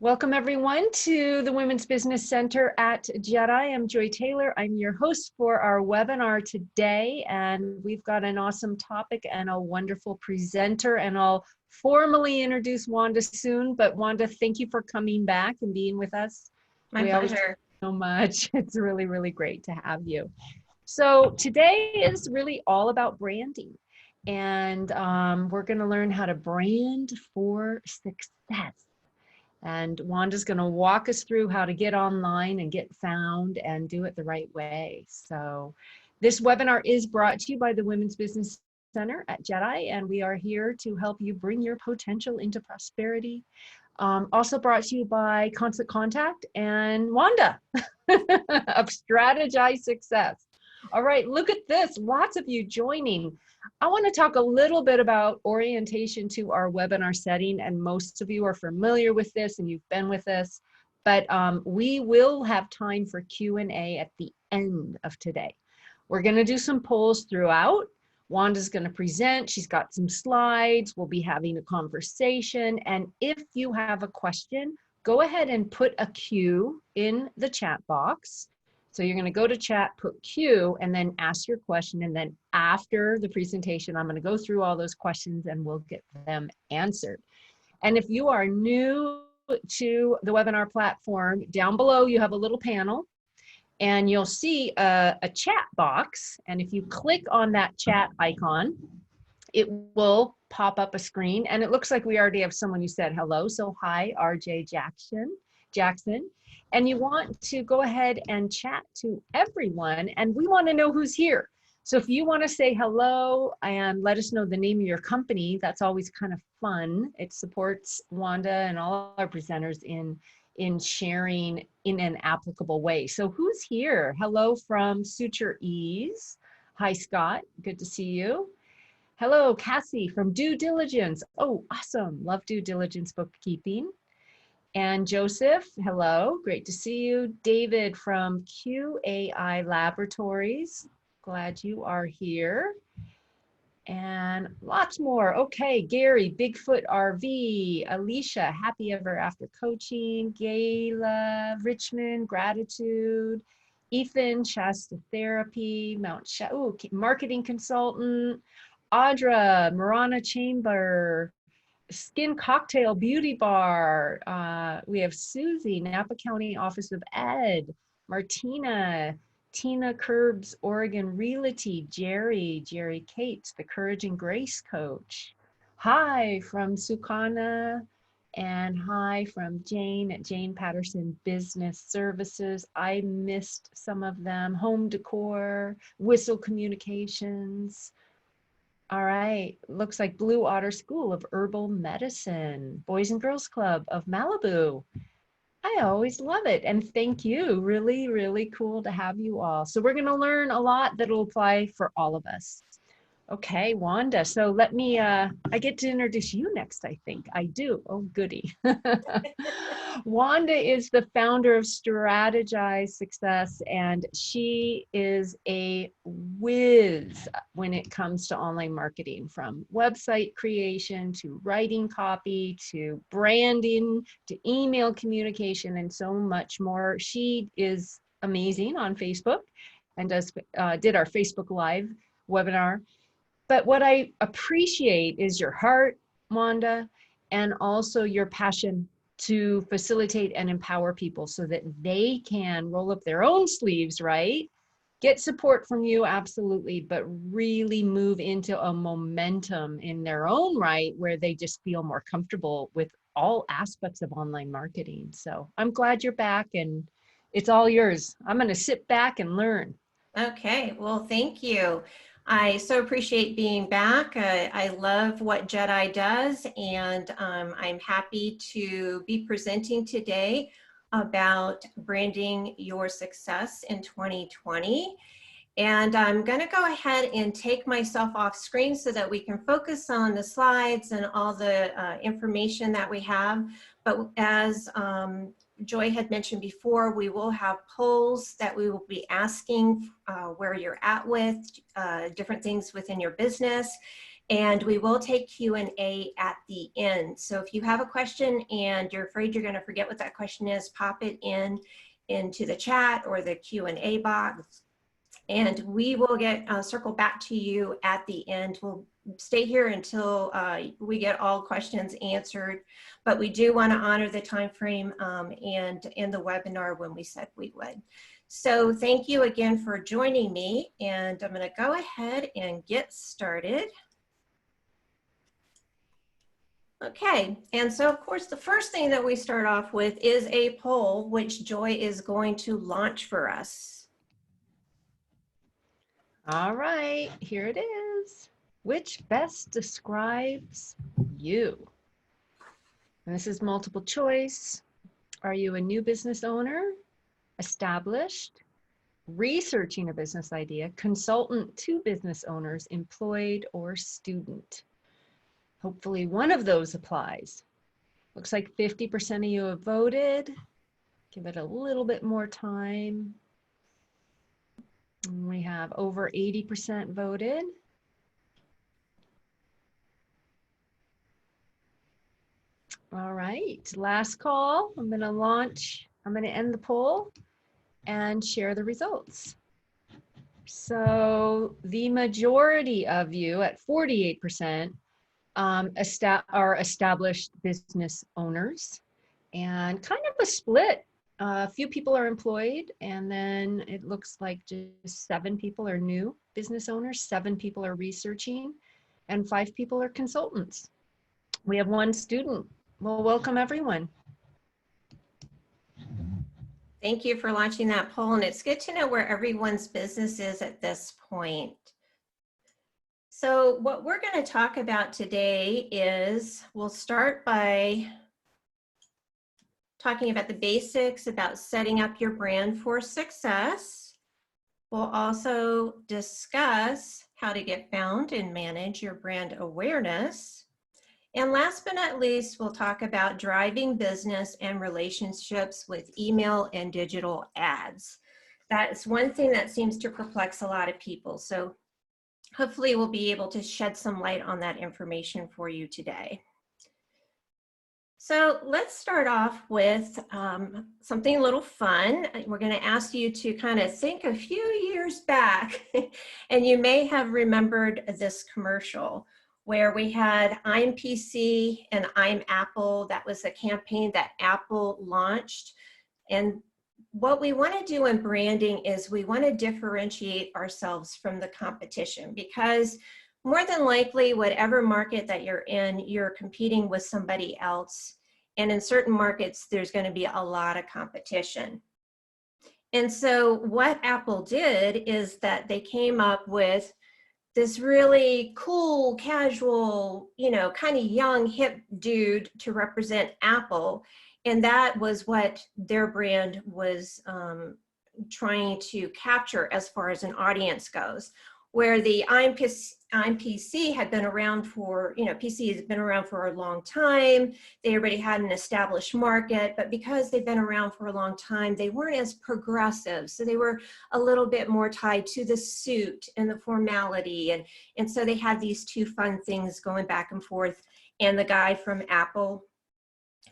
Welcome everyone to the Women's Business Center at Jedi. I'm Joy Taylor. I'm your host for our webinar today, and we've got an awesome topic and a wonderful presenter, and I'll formally introduce Wanda soon. But Wanda, thank you for coming back and being with us. My pleasure. So much. It's really, really great to have you. So today is really all about branding, and we're going to learn how to brand for success. And Wanda's going to walk us through how to get online and get found and do it the right way. So this webinar is brought to you by the Women's Business Center at Jedi, and we are here to help you bring your potential into prosperity. Also brought to you by Constant Contact and Wanda of Strategize Success. All right, look at this. Lots of you joining. I want to talk a little bit about orientation to our webinar setting, and most of you are familiar with this and you've been with us, but we will have time for Q&A at the end of today. We're going to do some polls throughout. Wanda's going to present. She's got some slides. We'll be having a conversation, and if you have a question, go ahead and put a Q in the chat box. So you're going to go to chat, put Q, and then ask your question. And then after the presentation, I'm going to go through all those questions and we'll get them answered. And if you are new to the webinar platform, down below you have a little panel and you'll see a chat box. And if you click on that chat icon, it will pop up a screen. And it looks like we already have someone who said hello. So hi, RJ Jackson. And you want to go ahead and chat to everyone, and we want to know who's here. So if you want to say hello and let us know the name of your company, that's always kind of fun. It supports Wanda and all our presenters in sharing in an applicable way. So who's here? Hello from Suture Ease. Hi, Scott. Good to see you. Hello, Cassie from Due Diligence. Oh, awesome. Love due diligence bookkeeping. And Joseph, hello, great to see you. David from QAI Laboratories, glad you are here. And lots more. Okay, Gary, Bigfoot RV, Alicia, Happy Ever After Coaching, Gayla, Richmond, Gratitude, Ethan, Shasta Therapy, Marketing Consultant, Audra, Marana Chamber, Skin Cocktail Beauty Bar. We have Susie, Napa County Office of Ed, Martina, Tina Curbs, Oregon Realty, Jerry Cates, the Courage and Grace Coach. Hi from Sukana, and hi from Jane at Jane Patterson Business Services. I missed some of them. Home Decor, Whistle Communications. All right, looks like Blue Otter School of Herbal Medicine, Boys and Girls Club of Malibu. I always love it, and thank you. Really, really cool to have you all. So we're gonna learn a lot that'll apply for all of us. Okay, Wanda, so let me, I get to introduce you next, I think. I do, oh goody. Wanda is the founder of Strategize Success, and she is a whiz when it comes to online marketing, from website creation to writing copy to branding to email communication and so much more. She is amazing on Facebook and did our Facebook Live webinar. But what I appreciate is your heart, Wanda, and also your passion to facilitate and empower people so that they can roll up their own sleeves, right? Get support from you, absolutely, but really move into a momentum in their own right where they just feel more comfortable with all aspects of online marketing. So I'm glad you're back, and it's all yours. I'm going to sit back and learn. Okay, well, thank you. I so appreciate being back. I love what Jedi does, and I'm happy to be presenting today about branding your success in 2020. And I'm going to go ahead and take myself off screen so that we can focus on the slides and all the information that we have. But as Joy had mentioned before, we will have polls that we will be asking where you're at with different things within your business. And we will take Q&A at the end. So if you have a question and you're afraid you're going to forget what that question is, pop it into the chat or the Q&A box, and we will circle back to you at the end. We'll stay here until we get all questions answered, but we do want to honor the time frame and end the webinar when we said we would. So thank you again for joining me, and I'm going to go ahead and get started. Okay, and so of course the first thing that we start off with is a poll which Joy is going to launch for us. All right, here it is. Which best describes you? And this is multiple choice. Are you a new business owner, established, researching a business idea, consultant to business owners, employed, or student? Hopefully one of those applies. Looks like 50% of you have voted. Give it a little bit more time. And we have over 80% voted. All right, last call. I'm going to end the poll and share the results. So the majority of you at 48% are established business owners, and kind of a split. A few people are employed, and then it looks like just 7 people are new business owners, 7 people are researching, and 5 people are consultants. We have 1 student. Well, welcome everyone. Thank you for launching that poll, and it's good to know where everyone's business is at this point. So what we're going to talk about today is, we'll start by talking about the basics about setting up your brand for success. We'll also discuss how to get found and manage your brand awareness. And last but not least, we'll talk about driving business and relationships with email and digital ads. That's one thing that seems to perplex a lot of people. So hopefully we'll be able to shed some light on that information for you today. So let's start off with something a little fun. We're going to ask you to kind of think a few years back, and you may have remembered this commercial where we had I'm PC and I'm Apple. That was a campaign that Apple launched. And what we want to do in branding is we want to differentiate ourselves from the competition, because more than likely, whatever market that you're in, you're competing with somebody else. And in certain markets, there's going to be a lot of competition. And so what Apple did is that they came up with this really cool, casual, kind of young, hip dude to represent Apple. And that was what their brand was trying to capture as far as an audience goes. Where the I'm PC had been around for, PC has been around for a long time. They already had an established market, but because they've been around for a long time, they weren't as progressive. So they were a little bit more tied to the suit and the formality. And so they had these 2 fun things going back and forth. And the guy from Apple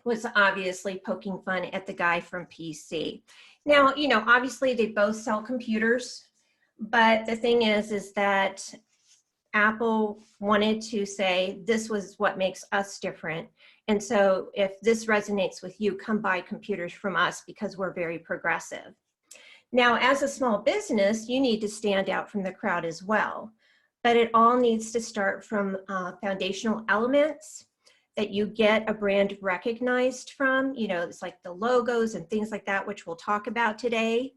was obviously poking fun at the guy from PC. Now, obviously they both sell computers. But the thing is that Apple wanted to say, this was what makes us different. And so if this resonates with you, come buy computers from us because we're very progressive. Now, as a small business, you need to stand out from the crowd as well. But it all needs to start from foundational elements that you get a brand recognized from. It's like the logos and things like that, which we'll talk about today.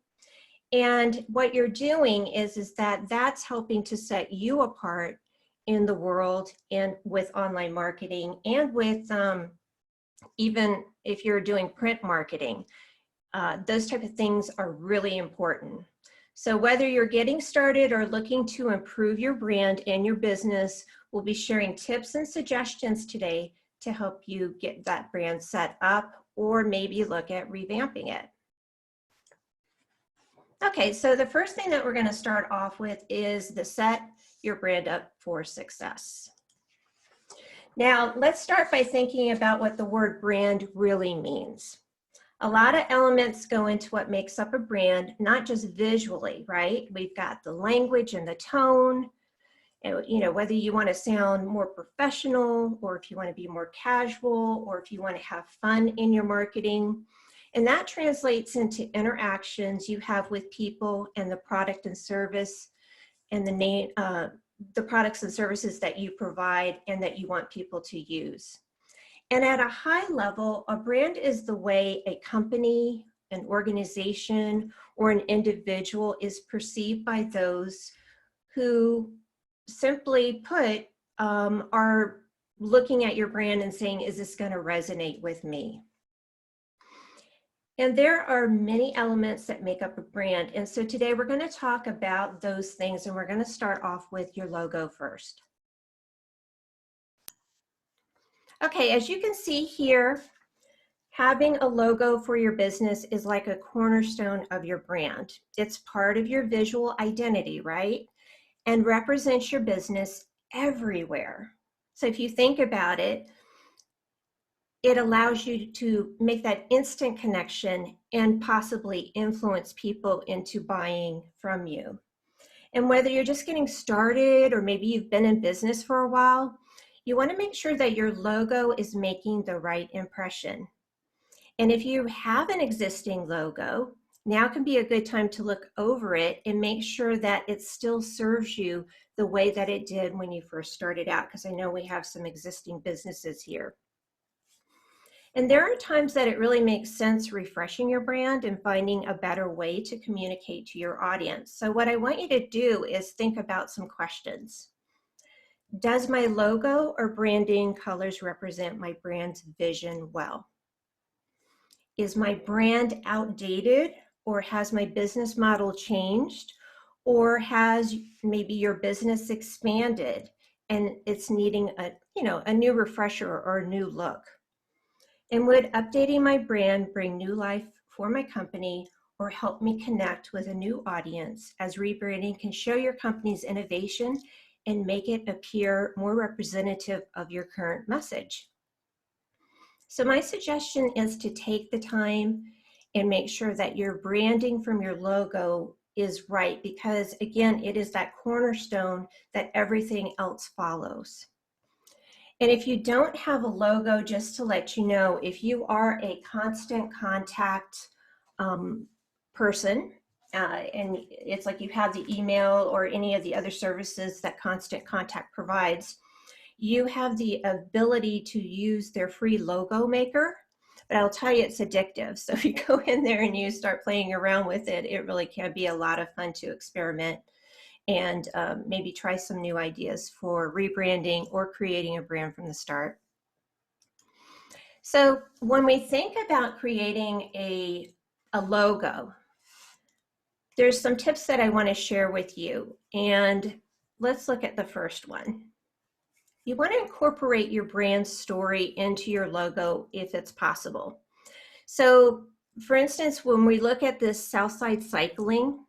And what you're doing is that that's helping to set you apart in the world and with online marketing, and with even if you're doing print marketing. Those type of things are really important. So whether you're getting started or looking to improve your brand and your business, we'll be sharing tips and suggestions today to help you get that brand set up, or maybe look at revamping it. Okay, so the first thing that we're going to start off with is the set your brand up for success. Now, let's start by thinking about what the word brand really means. A lot of elements go into what makes up a brand, not just visually, right? We've got the language and the tone, and, you know, whether you want to sound more professional or if you want to be more casual or if you want to have fun in your marketing. And that translates into interactions you have with people and the product and service and the products and services that you provide and that you want people to use. And at a high level, a brand is the way a company, an organization, or an individual is perceived by those who, simply put, are looking at your brand and saying, is this going to resonate with me? And there are many elements that make up a brand. And so today we're going to talk about those things, and we're going to start off with your logo first. Okay, as you can see here, having a logo for your business is like a cornerstone of your brand. It's part of your visual identity, right? And represents your business everywhere. So if you think about it, it allows you to make that instant connection and possibly influence people into buying from you. And whether you're just getting started or maybe you've been in business for a while, you want to make sure that your logo is making the right impression. And if you have an existing logo, now can be a good time to look over it and make sure that it still serves you the way that it did when you first started out, because I know we have some existing businesses here. And there are times that it really makes sense refreshing your brand and finding a better way to communicate to your audience. So what I want you to do is think about some questions. Does my logo or branding colors represent my brand's vision well? Is my brand outdated, or has my business model changed, or has maybe your business expanded and it's needing a new refresher or a new look? And would updating my brand bring new life for my company or help me connect with a new audience, as rebranding can show your company's innovation and make it appear more representative of your current message? So my suggestion is to take the time and make sure that your branding from your logo is right, because again, it is that cornerstone that everything else follows. And if you don't have a logo, just to let you know, if you are a constant contact person, and it's like you have the email or any of the other services that Constant Contact provides, you have the ability to use their free logo maker. But I'll tell you, it's addictive. So if you go in there and you start playing around with it, it really can be a lot of fun to experiment and maybe try some new ideas for rebranding or creating a brand from the start. So when we think about creating a logo, there's some tips that I want to share with you. And let's look at the first one. You want to incorporate your brand story into your logo if it's possible. So for instance, when we look at this Southside Cycling,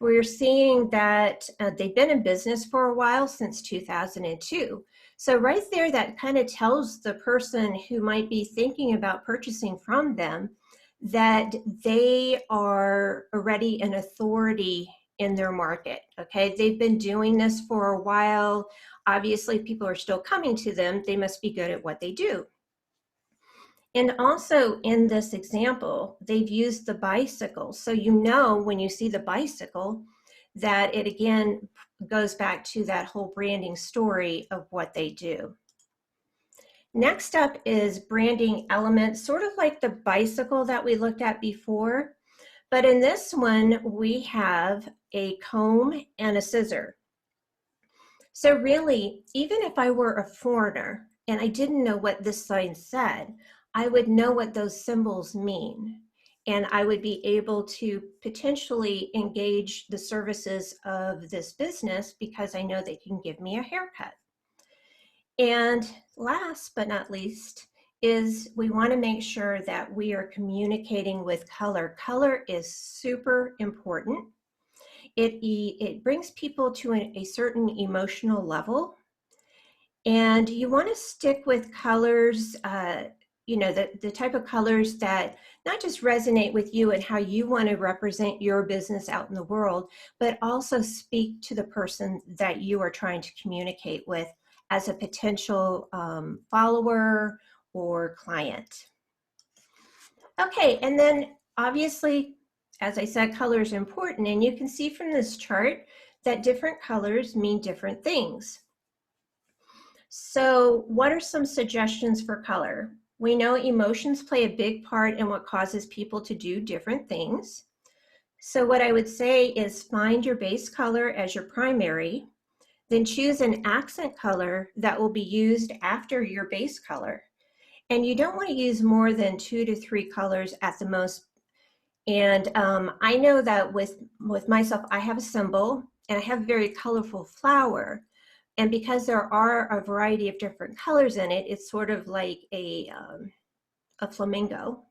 we're seeing that they've been in business for a while, since 2002. So right there, that kind of tells the person who might be thinking about purchasing from them that they are already an authority in their market, okay? They've been doing this for a while. Obviously, people are still coming to them. They must be good at what they do. And also in this example, they've used the bicycle. So you know when you see the bicycle that it again goes back to that whole branding story of what they do. Next up is branding elements, sort of like the bicycle that we looked at before. But in this one, we have a comb and a scissor. So really, even if I were a foreigner and I didn't know what this sign said, I would know what those symbols mean, and I would be able to potentially engage the services of this business because I know they can give me a haircut. And last but not least is we want to make sure that we are communicating with color. Color is super important. It brings people to a certain emotional level. And you want to stick with colors, you know, the type of colors that not just resonate with you and how you want to represent your business out in the world, but also speak to the person that you are trying to communicate with as a potential follower or client. Okay, and then obviously, as I said, color is important, and you can see from this chart that different colors mean different things. So what are some suggestions for color? We know emotions play a big part in what causes people to do different things. So what I would say is find your base color as your primary, then choose an accent color that will be used after your base color. And you don't want to use more than 2 to 3 colors at the most. And I know that with myself, I have a symbol and I have a very colorful flower. And because there are a variety of different colors in it, it's sort of like a flamingo.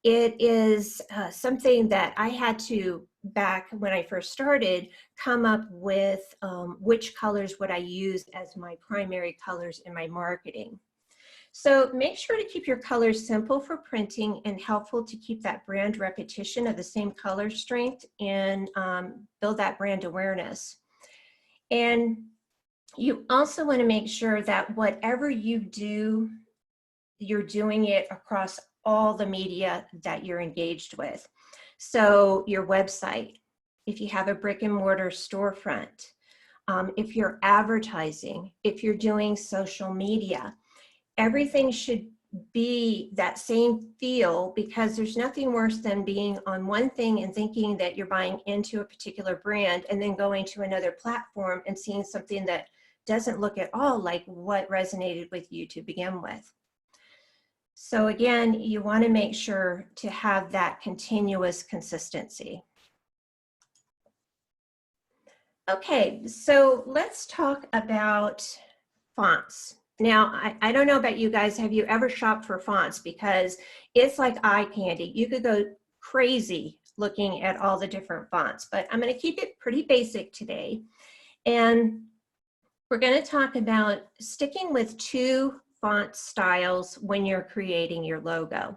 It is something that I had to, back when I first started, come up with which colors would I use as my primary colors in my marketing. So make sure to keep your colors simple for printing and helpful to keep that brand repetition of the same color strength and build that brand awareness. And you also want to make sure that whatever you do, you're doing it across all the media that you're engaged with. So your website, if you have a brick and mortar storefront, if you're advertising, if you're doing social media, everything should be that same feel, because there's nothing worse than being on one thing and thinking that you're buying into a particular brand and then going to another platform and seeing something that doesn't look at all like what resonated with you to begin with. So again, you want to make sure to have that continuous consistency. Okay, so let's talk about fonts. Now, I don't know about you guys, have you ever shopped for fonts? Because it's like eye candy. You could go crazy looking at all the different fonts, but I'm going to keep it pretty basic today. And we're going to talk about sticking with 2 font styles when you're creating your logo.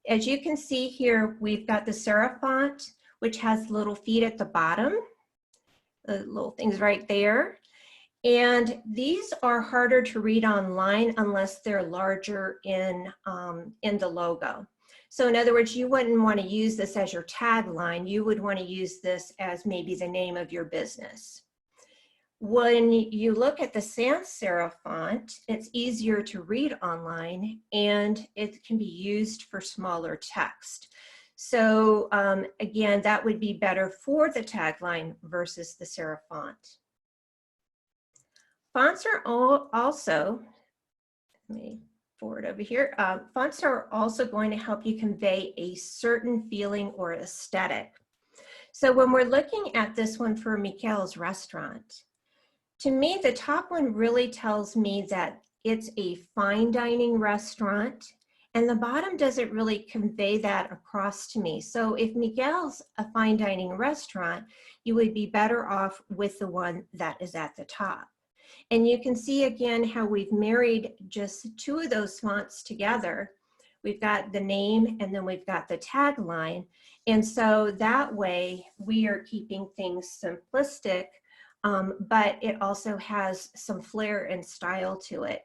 As you can see here, we've got the serif font, which has little feet at the bottom, the little things right there. And these are harder to read online unless they're larger in the logo. So in other words, you wouldn't want to use this as your tagline. You would want to use this as maybe the name of your business. When you look at the sans serif font, it's easier to read online and it can be used for smaller text. So again, that would be better for the tagline versus the serif font. Fonts are also, let me forward over here, fonts are also going to help you convey a certain feeling or aesthetic. So when we're looking at this one for Mikael's restaurant, to me, the top one really tells me that it's a fine dining restaurant, and the bottom doesn't really convey that across to me. So if Miguel's a fine dining restaurant, you would be better off with the one that is at the top. And you can see again how we've married just 2 of those fonts together. We've got the name and then we've got the tagline. And so that way we are keeping things simplistic, but it also has some flair and style to it.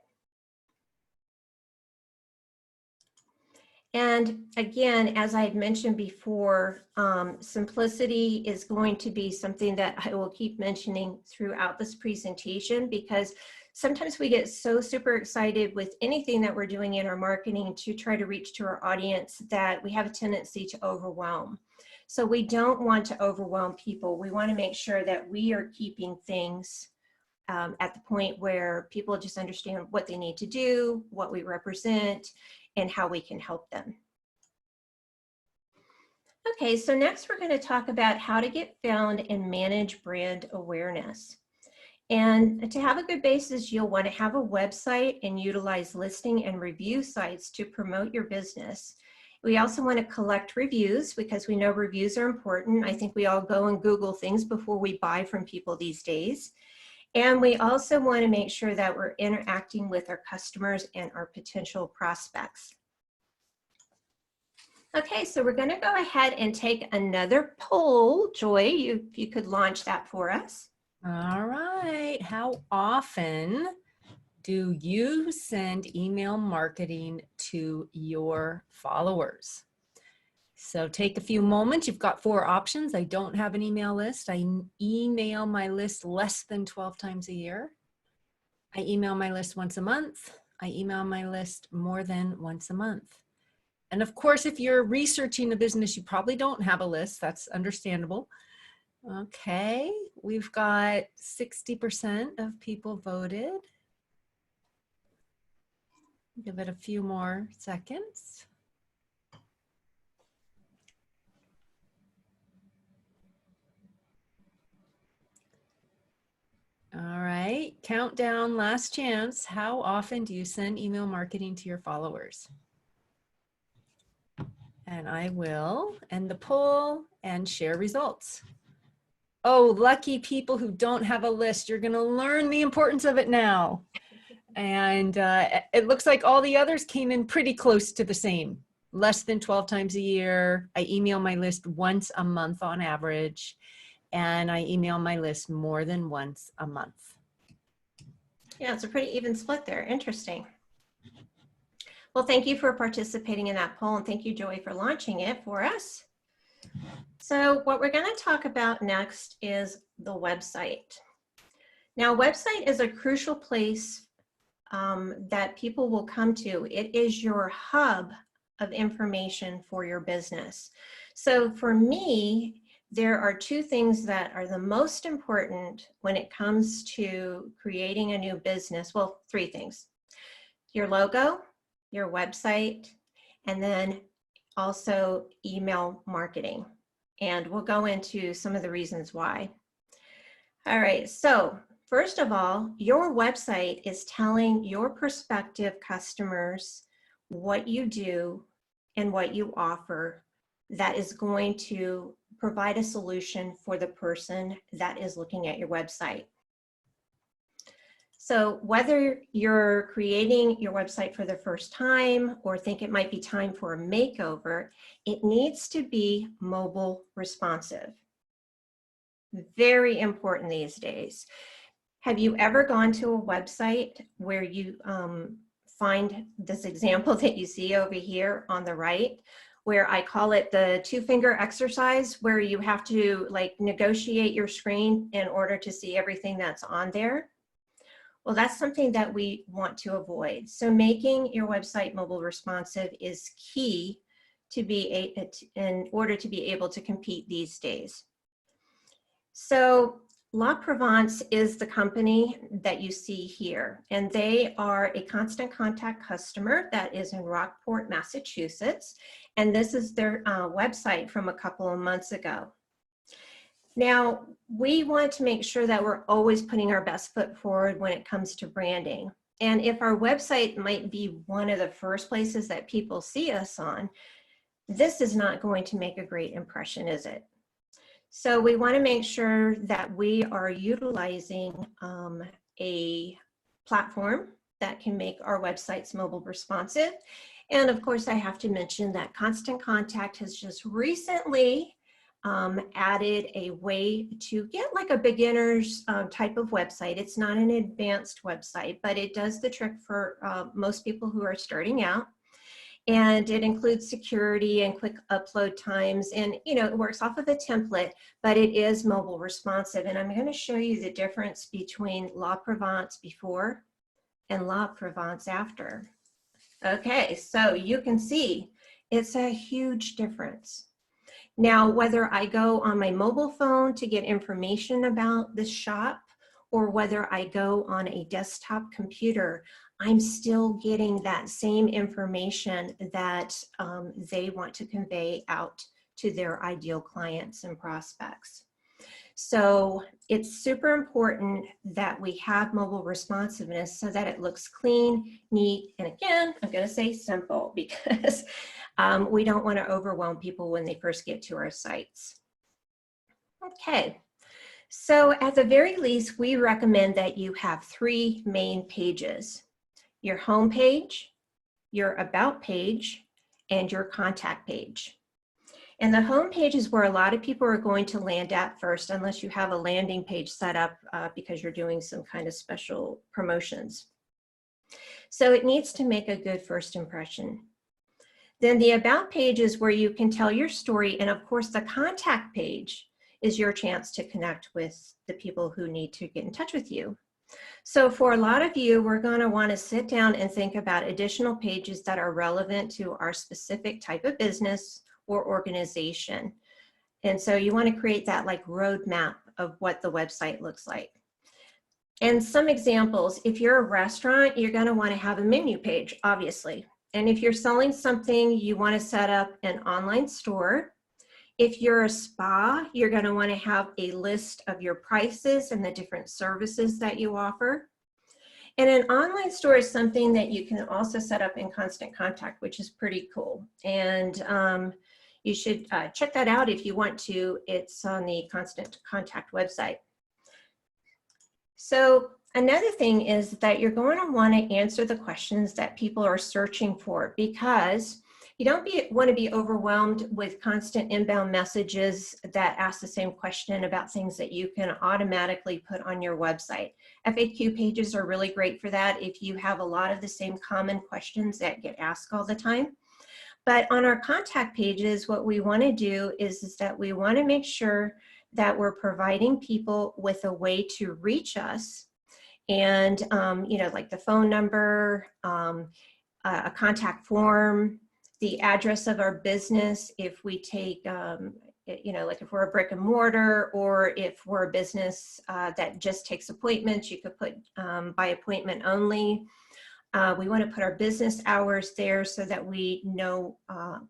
And again, as I had mentioned before, simplicity is going to be something that I will keep mentioning throughout this presentation, because sometimes we get so super excited with anything that we're doing in our marketing to try to reach to our audience that we have a tendency to overwhelm. So we don't want to overwhelm people. We want to make sure that we are keeping things at the point where people just understand what they need to do, what we represent, and how we can help them. Okay, so next we're going to talk about how to get found and manage brand awareness. And to have a good basis, you'll want to have a website and utilize listing and review sites to promote your business. We also want to collect reviews because we know reviews are important. I think we all go and Google things before we buy from people these days. And we also want to make sure that we're interacting with our customers and our potential prospects. Okay, so we're going to go ahead and take another poll. Joy, if you could launch that for us. All right. How often do you send email marketing to your followers? So take a few moments. You've got 4 options. I don't have an email list. I email my list less than 12 times a year. I email my list once a month. I email my list more than once a month. And of course, if you're researching a business, you probably don't have a list. That's understandable. Okay, we've got 60% of people voted. Give it a few more seconds. All right, countdown, last chance. How often do you send email marketing to your followers? And I will end the poll and share results. Oh, lucky people who don't have a list, you're gonna learn the importance of it now. And it looks like all the others came in pretty close to the same. Less than 12 times a year. I email my list once a month on average. And I email my list more than once a month. Yeah, it's a pretty even split there. Interesting. Well, thank you for participating in that poll, and thank you, Joey, for launching it for us. So what we're going to talk about next is the website. Now, website is a crucial place that people will come to. It is your hub of information for your business. So for me, there are 2 things that are the most important when it comes to creating a new business. Well, 3 things: your logo, your website, and then also email marketing. And we'll go into some of the reasons why. All right, so first of all, your website is telling your prospective customers what you do and what you offer that is going to provide a solution for the person that is looking at your website. So whether you're creating your website for the first time or think it might be time for a makeover, it needs to be mobile responsive. Very important these days. Have you ever gone to a website where you find this example that you see over here on the right, where I call it the 2-finger exercise, where you have to like negotiate your screen in order to see everything that's on there? Well, that's something that we want to avoid. So making your website mobile responsive is key to in order to be able to compete these days. So La Provence is the company that you see here, and they are a constant contact customer that is in Rockport, Massachusetts, and this is their website from a couple of months ago. Now, we want to make sure that we're always putting our best foot forward when it comes to branding. And if our website might be one of the first places that people see us on, this is not going to make a great impression, is it? So we want to make sure that we are utilizing a platform that can make our websites mobile responsive. And of course, I have to mention that Constant Contact has just recently added a way to get like a beginner's type of website. It's not an advanced website, but it does the trick for most people who are starting out. And it includes security and quick upload times, and it works off of a template, but it is mobile responsive. And I'm going to show you the difference between La Provence before and La Provence after. Okay, so you can see it's a huge difference. Now, whether I go on my mobile phone to get information about this shop, or whether I go on a desktop computer, I'm still getting that same information that they want to convey out to their ideal clients and prospects. So it's super important that we have mobile responsiveness so that it looks clean, neat, and again, I'm going to say simple, because we don't want to overwhelm people when they first get to our sites. Okay. So at the very least, we recommend that you have 3 main pages: your home page, your about page, and your contact page. And the home page is where a lot of people are going to land at first, unless you have a landing page set up because you're doing some kind of special promotions. So it needs to make a good first impression. Then the about page is where you can tell your story. And of course, the contact page is your chance to connect with the people who need to get in touch with you. So for a lot of you, we're going to want to sit down and think about additional pages that are relevant to our specific type of business or organization. And so you want to create that like roadmap of what the website looks like. And some examples: if you're a restaurant, you're going to want to have a menu page, obviously. And if you're selling something, you want to set up an online store. If you're a spa, you're going to want to have a list of your prices and the different services that you offer. And an online store is something that you can also set up in Constant Contact, which is pretty cool. And you should check that out if you want to. It's on the Constant Contact website. So another thing is that you're going to want to answer the questions that people are searching for, because you don't want to be overwhelmed with constant inbound messages that ask the same question about things that you can automatically put on your website. FAQ pages are really great for that if you have a lot of the same common questions that get asked all the time. But on our contact pages, what we want to do is that we want to make sure that we're providing people with a way to reach us. And, you know, like the phone number, a contact form, the address of our business. If we take, you know, like if we're a brick and mortar, or if we're a business that just takes appointments, you could put by appointment only. We want to put our business hours there so that we know,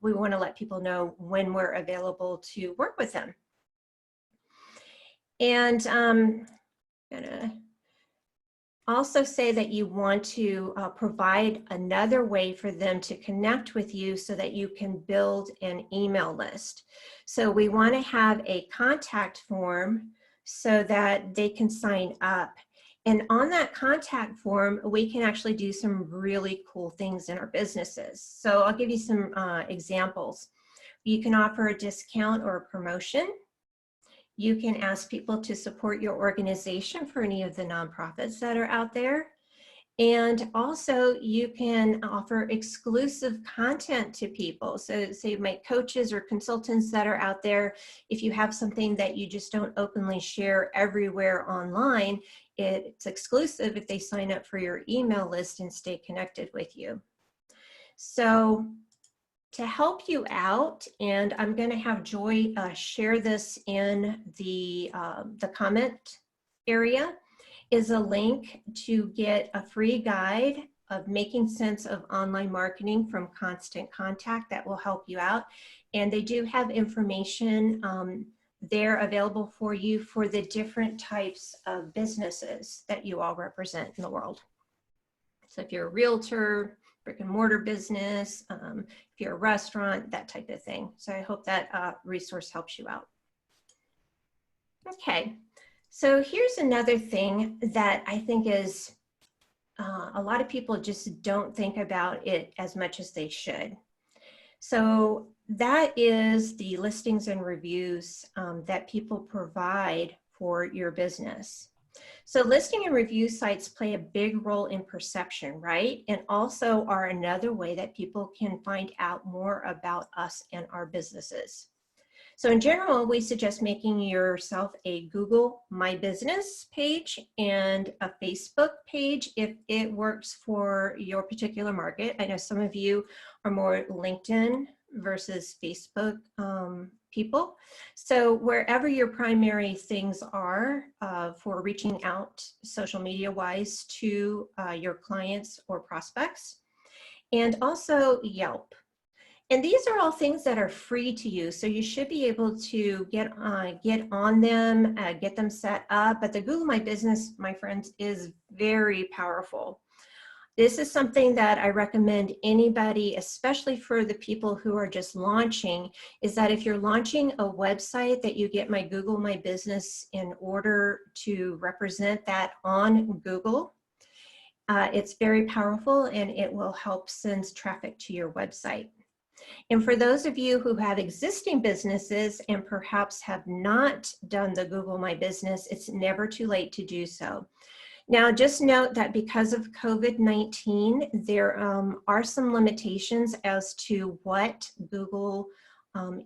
we want to let people know when we're available to work with them. And I'm gonna also say that you want to provide another way for them to connect with you so that you can build an email list. So we want to have a contact form so that they can sign up. And on that contact form, we can actually do some really cool things in our businesses. So I'll give you some examples. You can offer a discount or a promotion. You can ask people to support your organization for any of the nonprofits that are out there. And also you can offer exclusive content to people. So say my coaches or consultants that are out there, if you have something that you just don't openly share everywhere online, it's exclusive if they sign up for your email list and stay connected with you. So to help you out, and I'm going to have Joy share this in the comment area, is a link to get a free guide of making sense of online marketing from Constant Contact that will help you out. And they do have information there available for you for the different types of businesses that you all represent in the world. So if you're a realtor, brick and mortar business, if you're a restaurant, that type of thing. So I hope that resource helps you out. Okay, so here's another thing that I think is a lot of people just don't think about it as much as they should. So that is the listings and reviews that people provide for your business. So listing and review sites play a big role in perception, right? And also are another way that people can find out more about us and our businesses. So in general, we suggest making yourself a Google My Business page and a Facebook page if it works for your particular market. I know some of you are more LinkedIn versus Facebook people. So wherever your primary things are for reaching out social media wise to your clients or prospects, and also Yelp. And these are all things that are free to use, so you should be able to get on them, get them set up. But the Google My Business, my friends, is very powerful. This is something that I recommend anybody, especially for the people who are just launching, is that if you're launching a website, that you get my Google My Business in order to represent that on Google. It's very powerful and it will help send traffic to your website. And for those of you who have existing businesses and perhaps have not done the Google My Business, it's never too late to do so. Now, just note that because of COVID-19, there are some limitations as to what Google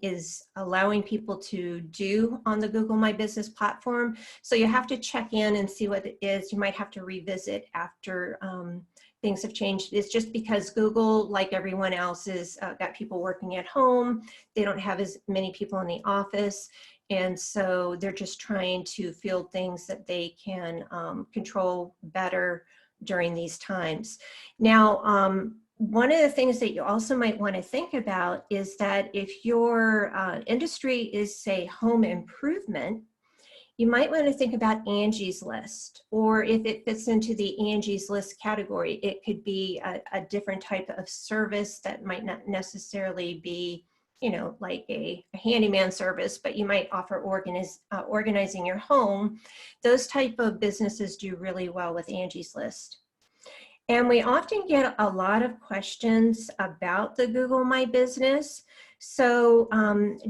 is allowing people to do on the Google My Business platform. So you have to check in and see what it is. You might have to revisit after things have changed. It's just because Google, like everyone else, is got people working at home. They don't have as many people in the office. And so they're just trying to field things that they can control better during these times. Now, one of the things that you also might want to think about is that if your industry is, say, home improvement, you might want to think about Angie's List, or if it fits into the Angie's List category, it could be a different type of service that might not necessarily be, you know, like a handyman service, but you might offer organizing your home. Those type of businesses do really well with Angie's List. And we often get a lot of questions about the Google My Business. So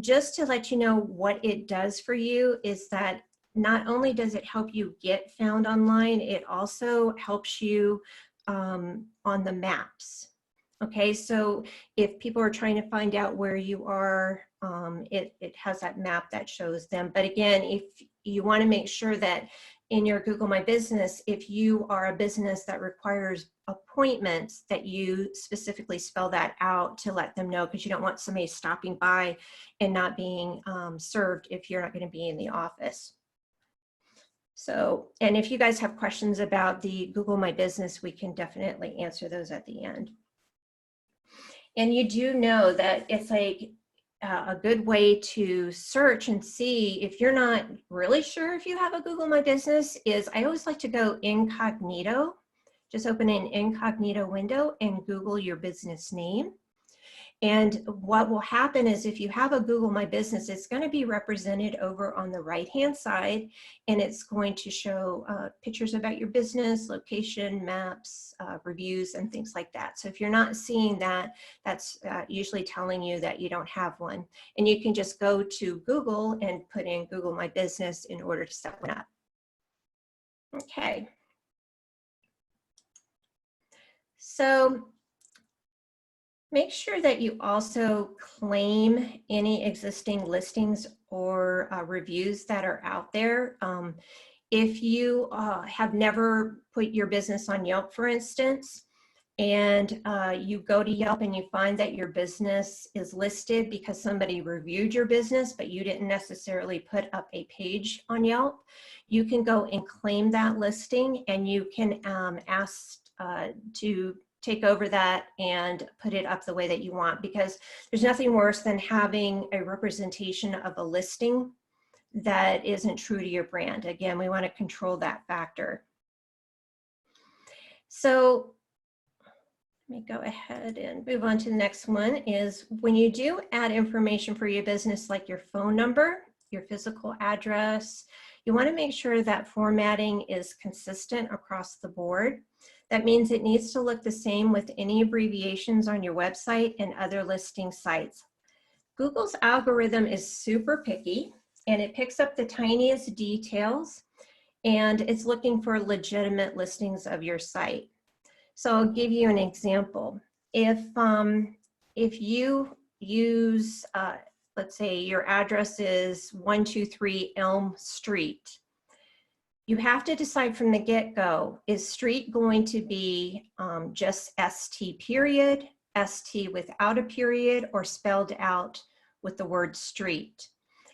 just to let you know what it does for you is that not only does it help you get found online, it also helps you on the maps. Okay, so if people are trying to find out where you are, it has that map that shows them. But again, if you want to make sure that in your Google My Business, if you are a business that requires appointments, that you specifically spell that out to let them know, because you don't want somebody stopping by and not being served if you're not going to be in the office. So, and if you guys have questions about the Google My Business, we can definitely answer those at the end. And you do know that it's like a good way to search and see if you're not really sure if you have a Google My Business is I always like to go incognito. Just open an incognito window and Google your business name. And what will happen is if you have a Google My Business, it's going to be represented over on the right-hand side, and it's going to show pictures about your business, location, maps, reviews, and things like that. So if you're not seeing that, that's usually telling you that you don't have one. And you can just go to Google and put in Google My Business in order to set one up. Okay. So make sure that you also claim any existing listings or reviews that are out there. If you have never put your business on Yelp, for instance, and you go to Yelp and you find that your business is listed because somebody reviewed your business, but you didn't necessarily put up a page on Yelp, you can go and claim that listing, and you can ask to take over that and put it up the way that you want, because there's nothing worse than having a representation of a listing that isn't true to your brand. Again, we want to control that factor. So let me go ahead and move on to the next one. Is when you do add information for your business, like your phone number, your physical address, you want to make sure that formatting is consistent across the board. That means it needs to look the same with any abbreviations on your website and other listing sites. Google's algorithm is super picky, and it picks up the tiniest details, and it's looking for legitimate listings of your site. So I'll give you an example. If you use, let's say your address is 123 Elm Street, you have to decide from the get-go, is street going to be just ST period, ST without a period, or spelled out with the word street?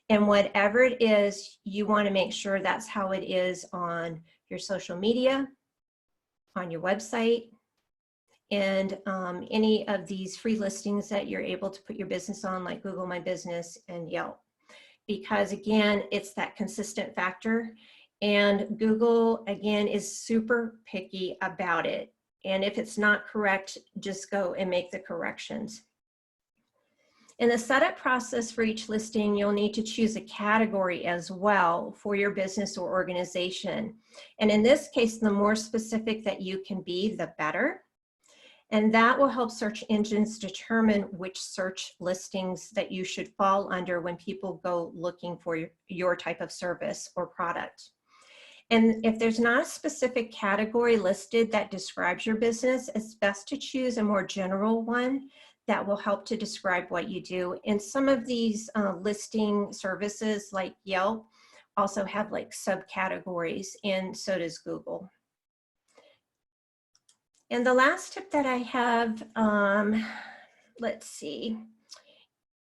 And whatever it is, you want to make sure that's how it is on your social media, on your website, and any of these free listings that you're able to put your business on, like Google My Business and Yelp. Because again, it's that consistent factor. And Google, again, is super picky about it. And if it's not correct, just go and make the corrections. In the setup process for each listing, you'll need to choose a category as well for your business or organization. And in this case, the more specific that you can be, the better. And that will help search engines determine which search listings that you should fall under when people go looking for your type of service or product. And if there's not a specific category listed that describes your business, it's best to choose a more general one that will help to describe what you do. And some of these listing services like Yelp also have like subcategories, and so does Google. And the last tip that I have, let's see,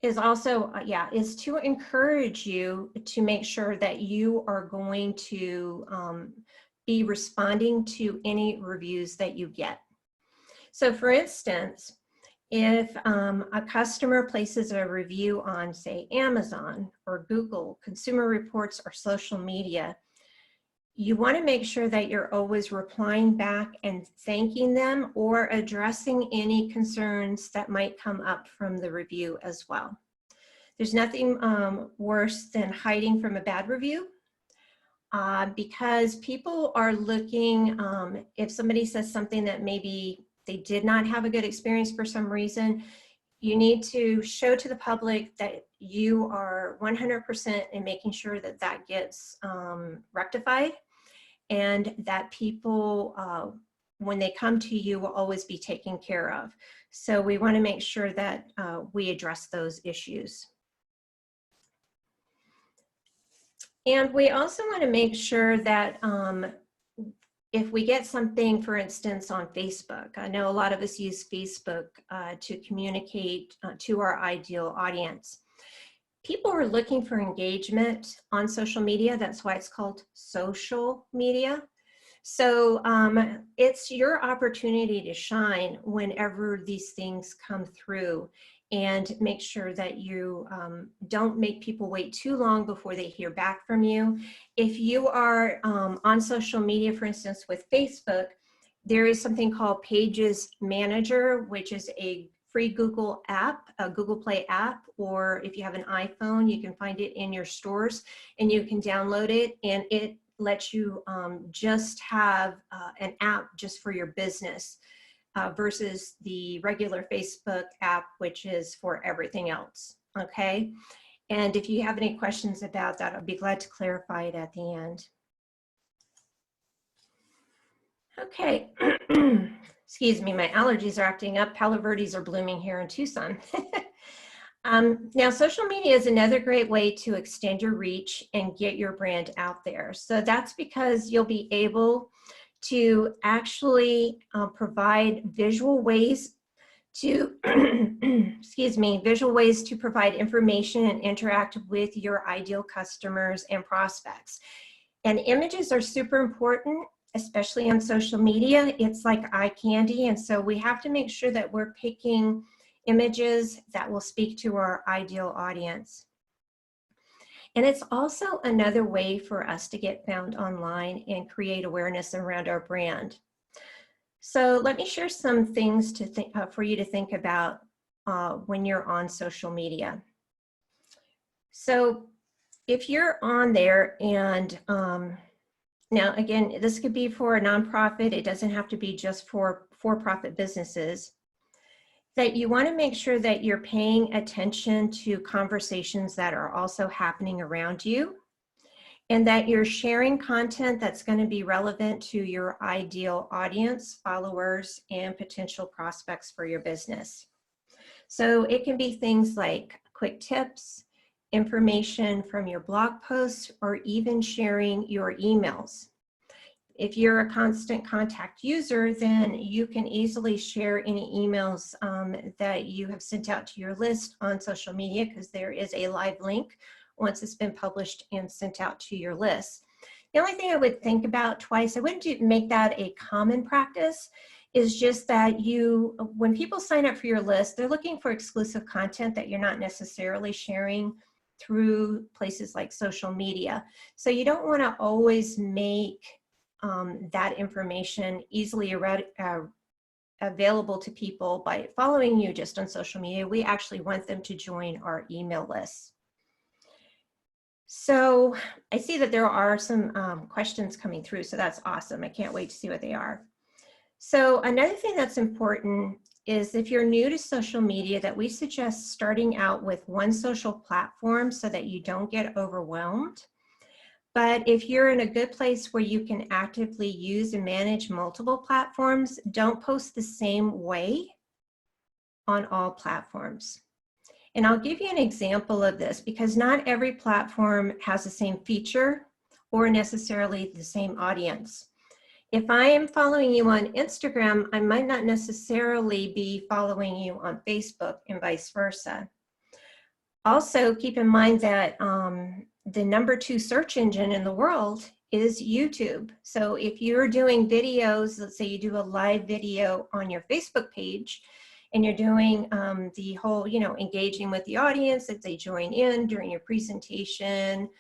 is also, is to encourage you to make sure that you are going to be responding to any reviews that you get. So for instance, if a customer places a review on, say, Amazon or Google, Consumer Reports, or social media, you want to make sure that you're always replying back and thanking them or addressing any concerns that might come up from the review as well. There's nothing worse than hiding from a bad review because people are looking, if somebody says something that maybe they did not have a good experience for some reason, you need to show to the public that you are 100% in making sure that that gets rectified, and that people, when they come to you, will always be taken care of. So we want to make sure that we address those issues. And we also want to make sure that if we get something, for instance, on Facebook, I know a lot of us use Facebook to communicate to our ideal audience. People are looking for engagement on social media. That's why it's called social media. So it's your opportunity to shine whenever these things come through, and make sure that you don't make people wait too long before they hear back from you. If you are on social media, for instance, with Facebook, there is something called Pages Manager, which is a free Google app, a Google Play app, or if you have an iPhone, you can find it in your stores and you can download it, and it lets you just have an app just for your business. Versus the regular Facebook app, which is for everything else, okay? And if you have any questions about that, I'll be glad to clarify it at the end. Okay, excuse me, my allergies are acting up. Palo Verdes are blooming here in Tucson. Now, social media is another great way to extend your reach and get your brand out there. So that's because you'll be able to actually provide visual ways to, excuse me, visual ways to provide information and interact with your ideal customers and prospects. And images are super important, especially on social media. It's like eye candy, and so we have to make sure that we're picking images that will speak to our ideal audience. And it's also another way for us to get found online and create awareness around our brand. So let me share some things to think, for you to think about when you're on social media. So if you're on there, and now again, this could be for a nonprofit, it doesn't have to be just for for-profit businesses, that you want to make sure that you're paying attention to conversations that are also happening around you, and that you're sharing content that's going to be relevant to your ideal audience, followers, and potential prospects for your business. So it can be things like quick tips, information from your blog posts, or even sharing your emails. If you're a constant contact user, then you can easily share any emails that you have sent out to your list on social media, because there is a live link once it's been published and sent out to your list. The only thing I would think about twice, I wouldn't make that a common practice, is just that when people sign up for your list, they're looking for exclusive content that you're not necessarily sharing through places like social media. So you don't want to always make that information easily available to people by following you just on social media. We actually want them to join our email list. So I see that there are some questions coming through, so that's awesome. I can't wait to see what they are. So another thing that's important is if you're new to social media, that we suggest starting out with one social platform so that you don't get overwhelmed. But if you're in a good place where you can actively use and manage multiple platforms, don't post the same way on all platforms. And I'll give you an example of this because not every platform has the same feature or necessarily the same audience. If I am following you on Instagram, I might not necessarily be following you on Facebook and vice versa. Also, keep in mind that the #2 search engine in the world is YouTube. So if you're doing videos, let's say you do a live video on your Facebook page, and you're doing the whole, engaging with the audience if they join in during your presentation,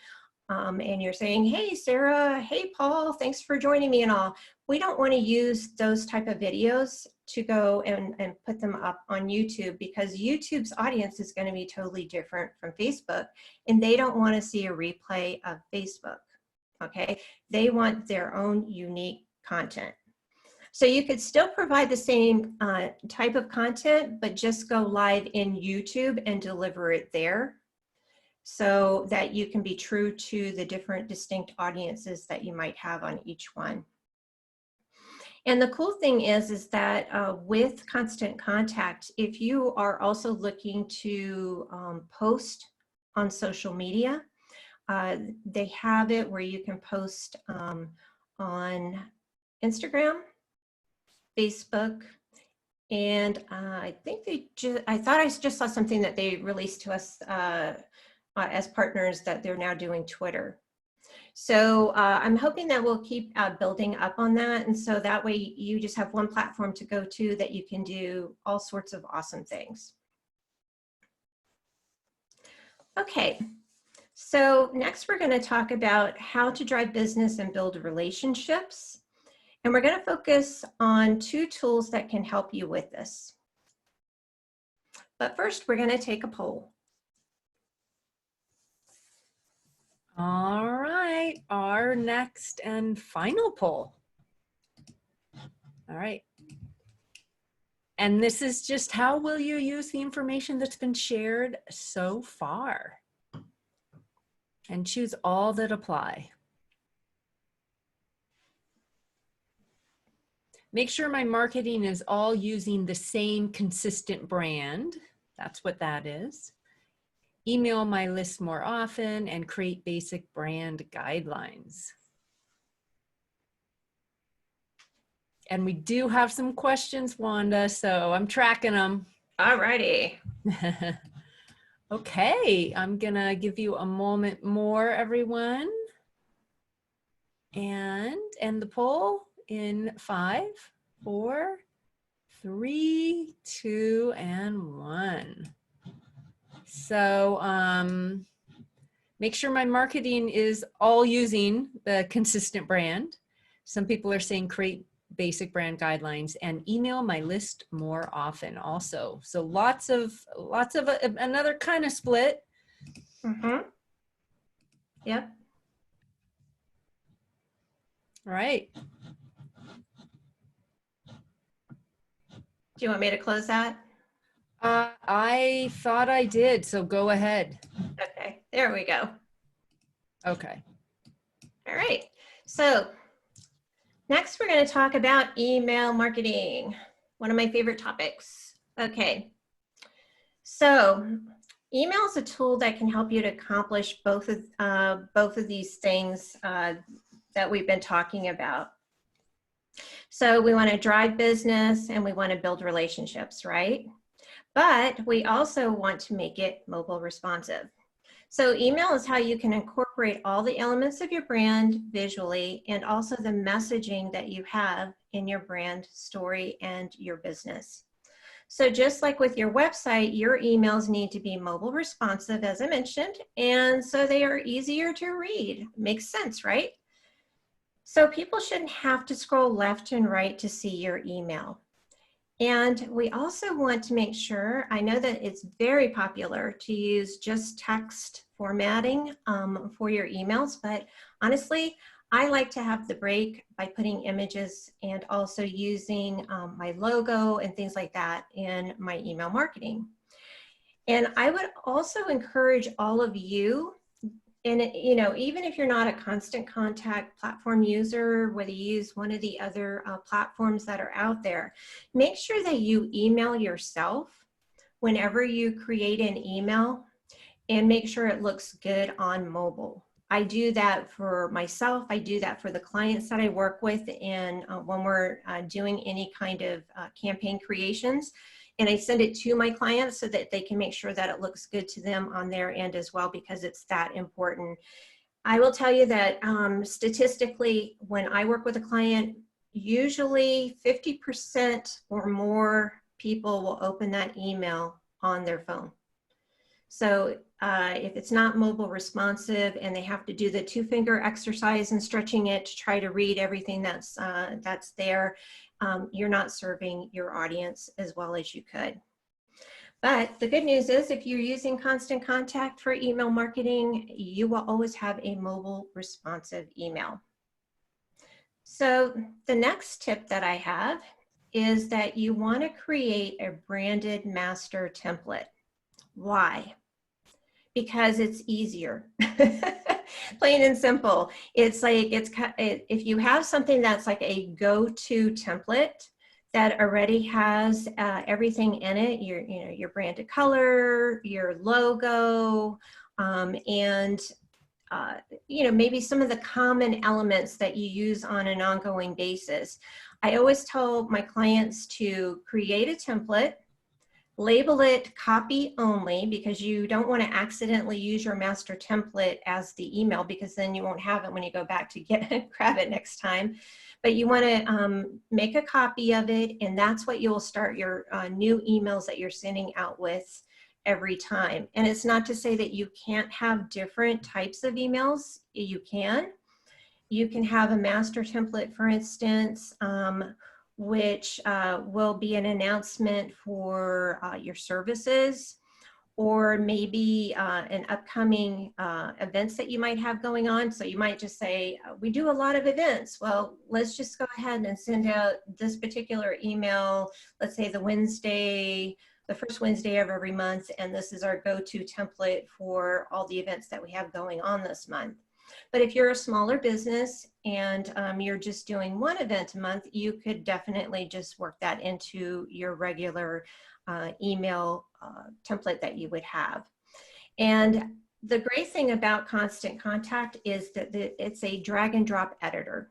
and you're saying, hey, Sarah, hey, Paul, thanks for joining me and all. We don't want to use those type of videos to go and put them up on YouTube because YouTube's audience is going to be totally different from Facebook, and they don't want to see a replay of Facebook, okay? They want their own unique content. So you could still provide the same type of content, but just go live in YouTube and deliver it there so that you can be true to the different distinct audiences that you might have on each one. And the cool thing is that with Constant Contact, if you are also looking to post on social media, they have it where you can post on Instagram, Facebook, and I think I thought I just saw something that they released to us as partners that they're now doing Twitter. So I'm hoping that we'll keep building up on that, and so that way you just have one platform to go to that you can do all sorts of awesome things. Okay, so next we're going to talk about how to drive business and build relationships. And we're going to focus on 2 tools that can help you with this. But first, we're going to take a poll. All right, our next and final poll. All right. And this is just how will you use the information that's been shared so far? And choose all that apply. Make sure my marketing is all using the same consistent brand. That's what that is. Email my list more often and create basic brand guidelines. And we do have some questions, Wanda, so I'm tracking them. All righty. Okay, I'm gonna give you a moment more, everyone. And end the poll in 5, 4, 3, 2, and 1. So make sure my marketing is all using the consistent brand. Some people are saying create basic brand guidelines and email my list more often also. So lots of another kind of split. Mm-hmm. Yep. All right. Do you want me to close that? I thought I did, so go ahead. Okay, there we go. Okay. All right, so next we're going to talk about email marketing, one of my favorite topics. Okay, so email is a tool that can help you to accomplish both of these things that we've been talking about. So we want to drive business and we want to build relationships, right? But we also want to make it mobile responsive. So email is how you can incorporate all the elements of your brand visually and also the messaging that you have in your brand story and your business. So just like with your website, your emails need to be mobile responsive, as I mentioned, and so they are easier to read. Makes sense, right? So people shouldn't have to scroll left and right to see your email. And we also want to make sure, I know that it's very popular to use just text formatting for your emails, but honestly, I like to have the break by putting images and also using my logo and things like that in my email marketing. And I would also encourage all of you, and you know, even if you're not a Constant Contact platform user, whether you use one of the other platforms that are out there, make sure that you email yourself whenever you create an email, and make sure it looks good on mobile. I do that for myself. I do that for the clients that I work with, and when we're doing any kind of campaign creations. And I send it to my clients so that they can make sure that it looks good to them on their end as well, because it's that important. I will tell you that statistically, when I work with a client, usually 50% or more people will open that email on their phone. So if it's not mobile responsive and they have to do the 2-finger exercise and stretching it to try to read everything that's there, you're not serving your audience as well as you could. But the good news is, if you're using Constant Contact for email marketing, you will always have a mobile responsive email. So the next tip that I have is that you want to create a branded master template. Why? Because it's easier. Plain and simple. It's like, if you have something that's like a go-to template that already has everything in it, your branded color, your logo, and maybe some of the common elements that you use on an ongoing basis. I always tell my clients to create a template, label it copy only, because you don't want to accidentally use your master template as the email, because then you won't have it when you go back to grab it next time. But you want to make a copy of it, and that's what you'll start your new emails that you're sending out with every time. And it's not to say that you can't have different types of emails. You can. You can have a master template, for instance, which will be an announcement for your services, or maybe an upcoming events that you might have going on. So you might just say, we do a lot of events. Well, let's just go ahead and send out this particular email, let's say the first Wednesday of every month, and this is our go-to template for all the events that we have going on this month. But if you're a smaller business and you're just doing one event a month, you could definitely just work that into your regular email template that you would have. And the great thing about Constant Contact is that it's a drag and drop editor.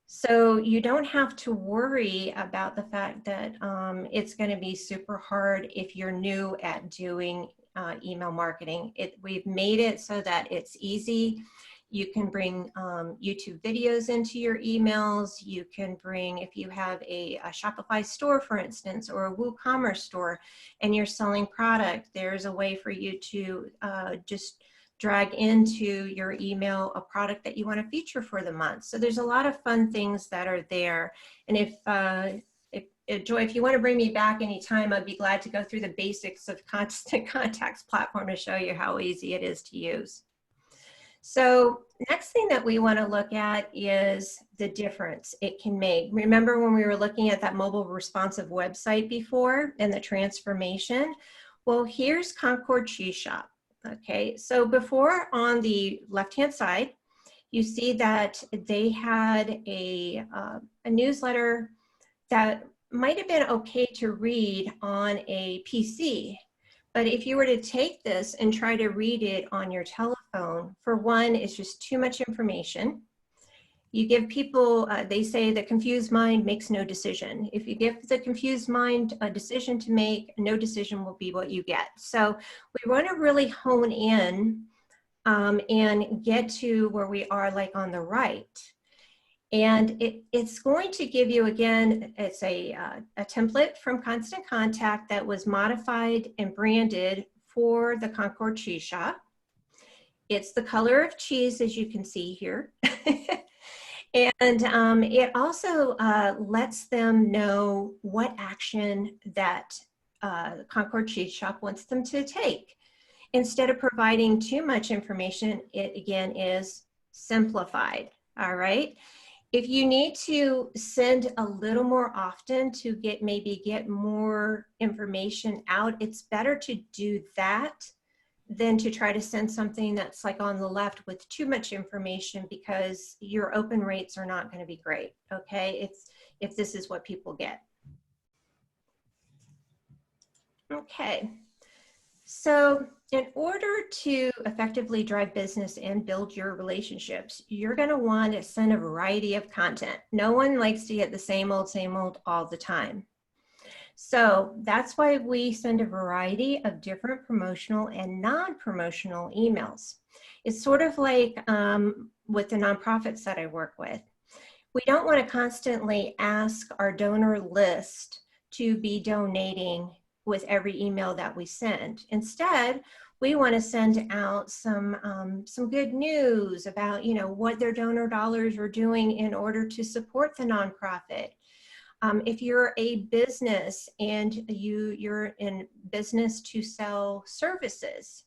So you don't have to worry about the fact that it's going to be super hard if you're new at doing email marketing. We've made it so that it's easy. You can bring YouTube videos into your emails. You can bring, if you have a Shopify store, for instance, or a WooCommerce store, and you're selling product, there's a way for you to just drag into your email a product that you want to feature for the month. So there's a lot of fun things that are there. And if Joy, if you want to bring me back anytime, I'd be glad to go through the basics of Constant Contact's platform to show you how easy it is to use. So next thing that we want to look at is the difference it can make. Remember when we were looking at that mobile responsive website before and the transformation? Well, here's Concord Cheese Shop. Okay, so before, on the left-hand side, you see that they had a newsletter that might have been okay to read on a PC. But if you were to take this and try to read it on your telephone, for one, it's just too much information. You give people, they say the confused mind makes no decision. If you give the confused mind a decision to make, no decision will be what you get. So we want to really hone in and get to where we are, like on the right. And it's going to give you, again, it's a template from Constant Contact that was modified and branded for the Concord Cheese Shop. It's the color of cheese, as you can see here. And it also lets them know what action that Concord Cheese Shop wants them to take. Instead of providing too much information, it again is simplified, all right? If you need to send a little more often to maybe get more information out, it's better to do that than to try to send something that's like on the left with too much information, because your open rates are not going to be great, okay? If this is what people get. Okay, so in order to effectively drive business and build your relationships, you're going to want to send a variety of content. No one likes to get the same old all the time. So that's why we send a variety of different promotional and non-promotional emails. It's sort of like with the nonprofits that I work with. We don't want to constantly ask our donor list to be donating with every email that we send. Instead, we want to send out some good news about, you know, what their donor dollars are doing in order to support the nonprofit. If you're a business and you're in business to sell services,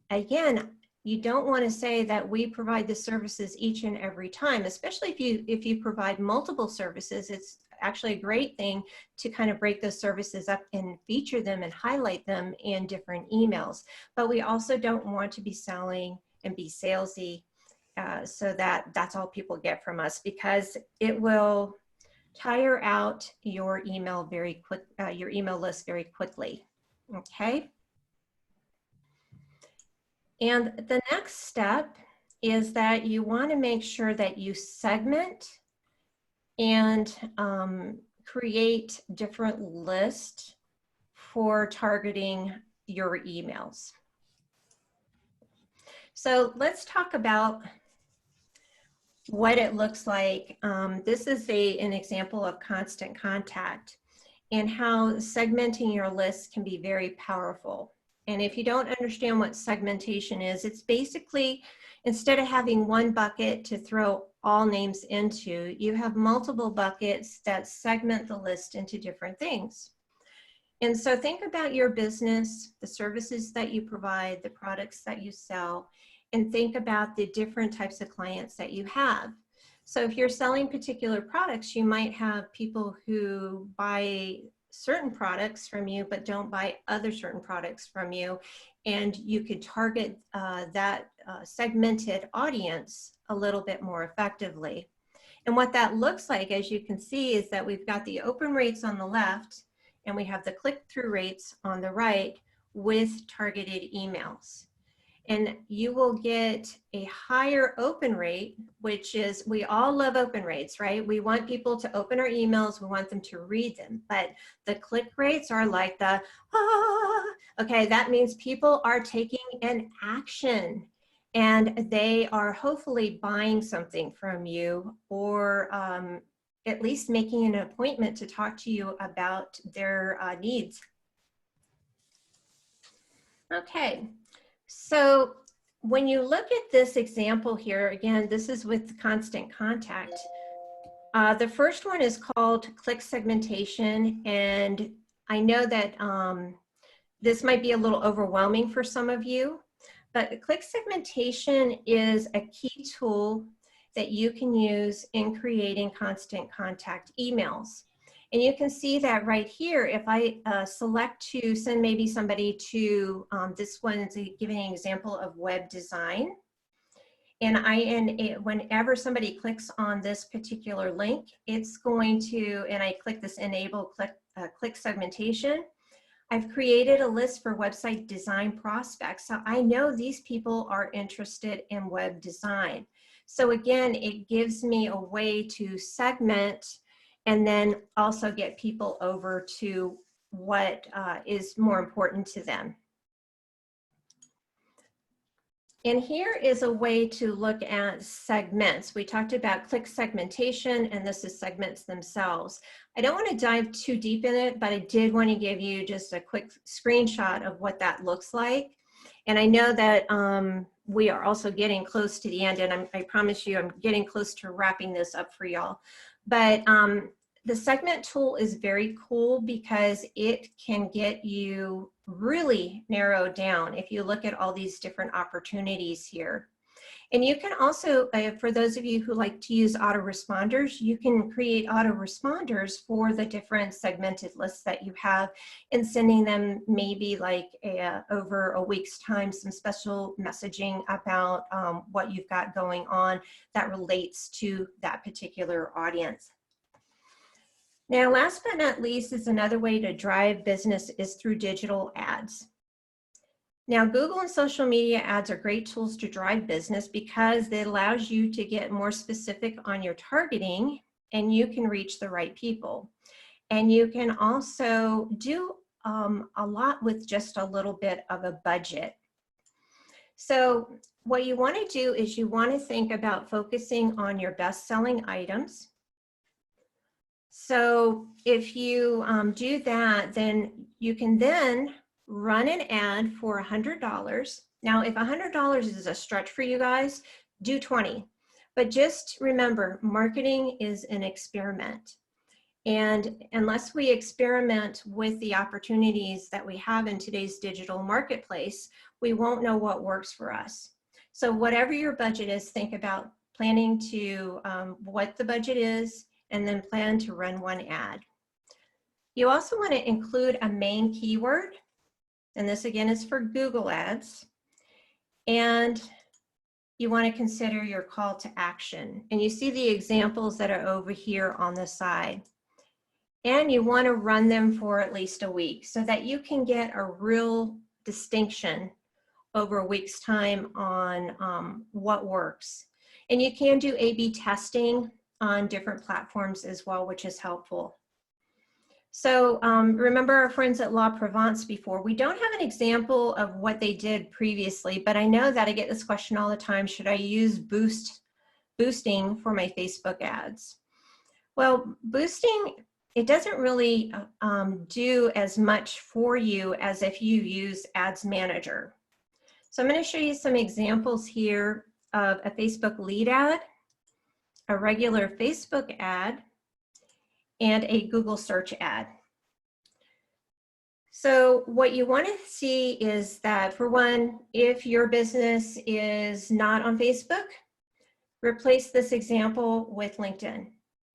again, you don't want to say that we provide the services each and every time, especially if you provide multiple services. It's actually a great thing to kind of break those services up and feature them and highlight them in different emails. But we also don't want to be selling and be salesy so that that's all people get from us, because it will tire out your email your email list very quickly. Okay. And the next step is that you want to make sure that you segment and create different lists for targeting your emails. So let's talk about what it looks like. This is an example of constant contact and how segmenting your list can be very powerful. And if you don't understand what segmentation is, it's basically, instead of having one bucket to throw all names into, you have multiple buckets that segment the list into different things. And so think about your business, the services that you provide, the products that you sell, and think about the different types of clients that you have. So if you're selling particular products, you might have people who buy certain products from you but don't buy other certain products from you, and you could target that segmented audience a little bit more effectively. And what that looks like, as you can see, is that we've got the open rates on the left and we have the click-through rates on the right with targeted emails. And you will get a higher open rate, which is, we all love open rates, right? We want people to open our emails, we want them to read them, but the click rates are like the, okay, that means people are taking an action and they are hopefully buying something from you, or at least making an appointment to talk to you about their needs. Okay. So when you look at this example here, again, this is with constant contact. The first one is called click segmentation. And I know that this might be a little overwhelming for some of you, but click segmentation is a key tool that you can use in creating constant contact emails. And you can see that right here, if I select to send maybe somebody to, this one is giving an example of web design. And whenever somebody clicks on this particular link, it's going to, and I click this enable click segmentation, I've created a list for website design prospects. So I know these people are interested in web design. So again, it gives me a way to segment and then also get people over to what is more important to them. And here is a way to look at segments. We talked about click segmentation, and this is segments themselves. I don't want to dive too deep in it, but I did want to give you just a quick screenshot of what that looks like. And I know that we are also getting close to the end, and I promise you I'm getting close to wrapping this up for y'all. But the segment tool is very cool because it can get you really narrowed down if you look at all these different opportunities here. And you can also, for those of you who like to use autoresponders, you can create autoresponders for the different segmented lists that you have and sending them maybe like over a week's time, some special messaging about what you've got going on that relates to that particular audience. Now, last but not least is another way to drive business is through digital ads. Now, Google and social media ads are great tools to drive business because it allows you to get more specific on your targeting and you can reach the right people. And you can also do a lot with just a little bit of a budget. So what you want to do is you want to think about focusing on your best-selling items. So if you do that, then you can then run an ad for $100. Now, if $100 is a stretch for you guys, do 20. But just remember, marketing is an experiment. And unless we experiment with the opportunities that we have in today's digital marketplace, we won't know what works for us. So whatever your budget is, think about planning to what the budget is, and then plan to run one ad. You also want to include a main keyword. And this again is for Google Ads. And you want to consider your call to action. And you see the examples that are over here on the side. And you want to run them for at least a week so that you can get a real distinction over a week's time on what works. And you can do A/B testing on different platforms as well, which is helpful. So remember our friends at Provence before. We don't have an example of what they did previously, but I know that I get this question all the time. Should I use boosting for my Facebook ads? Well, boosting, it doesn't really do as much for you as if you use Ads Manager. So I'm going to show you some examples here of a Facebook lead ad, a regular Facebook ad, and a Google search ad. So what you want to see is that, for one, if your business is not on Facebook, replace this example with LinkedIn.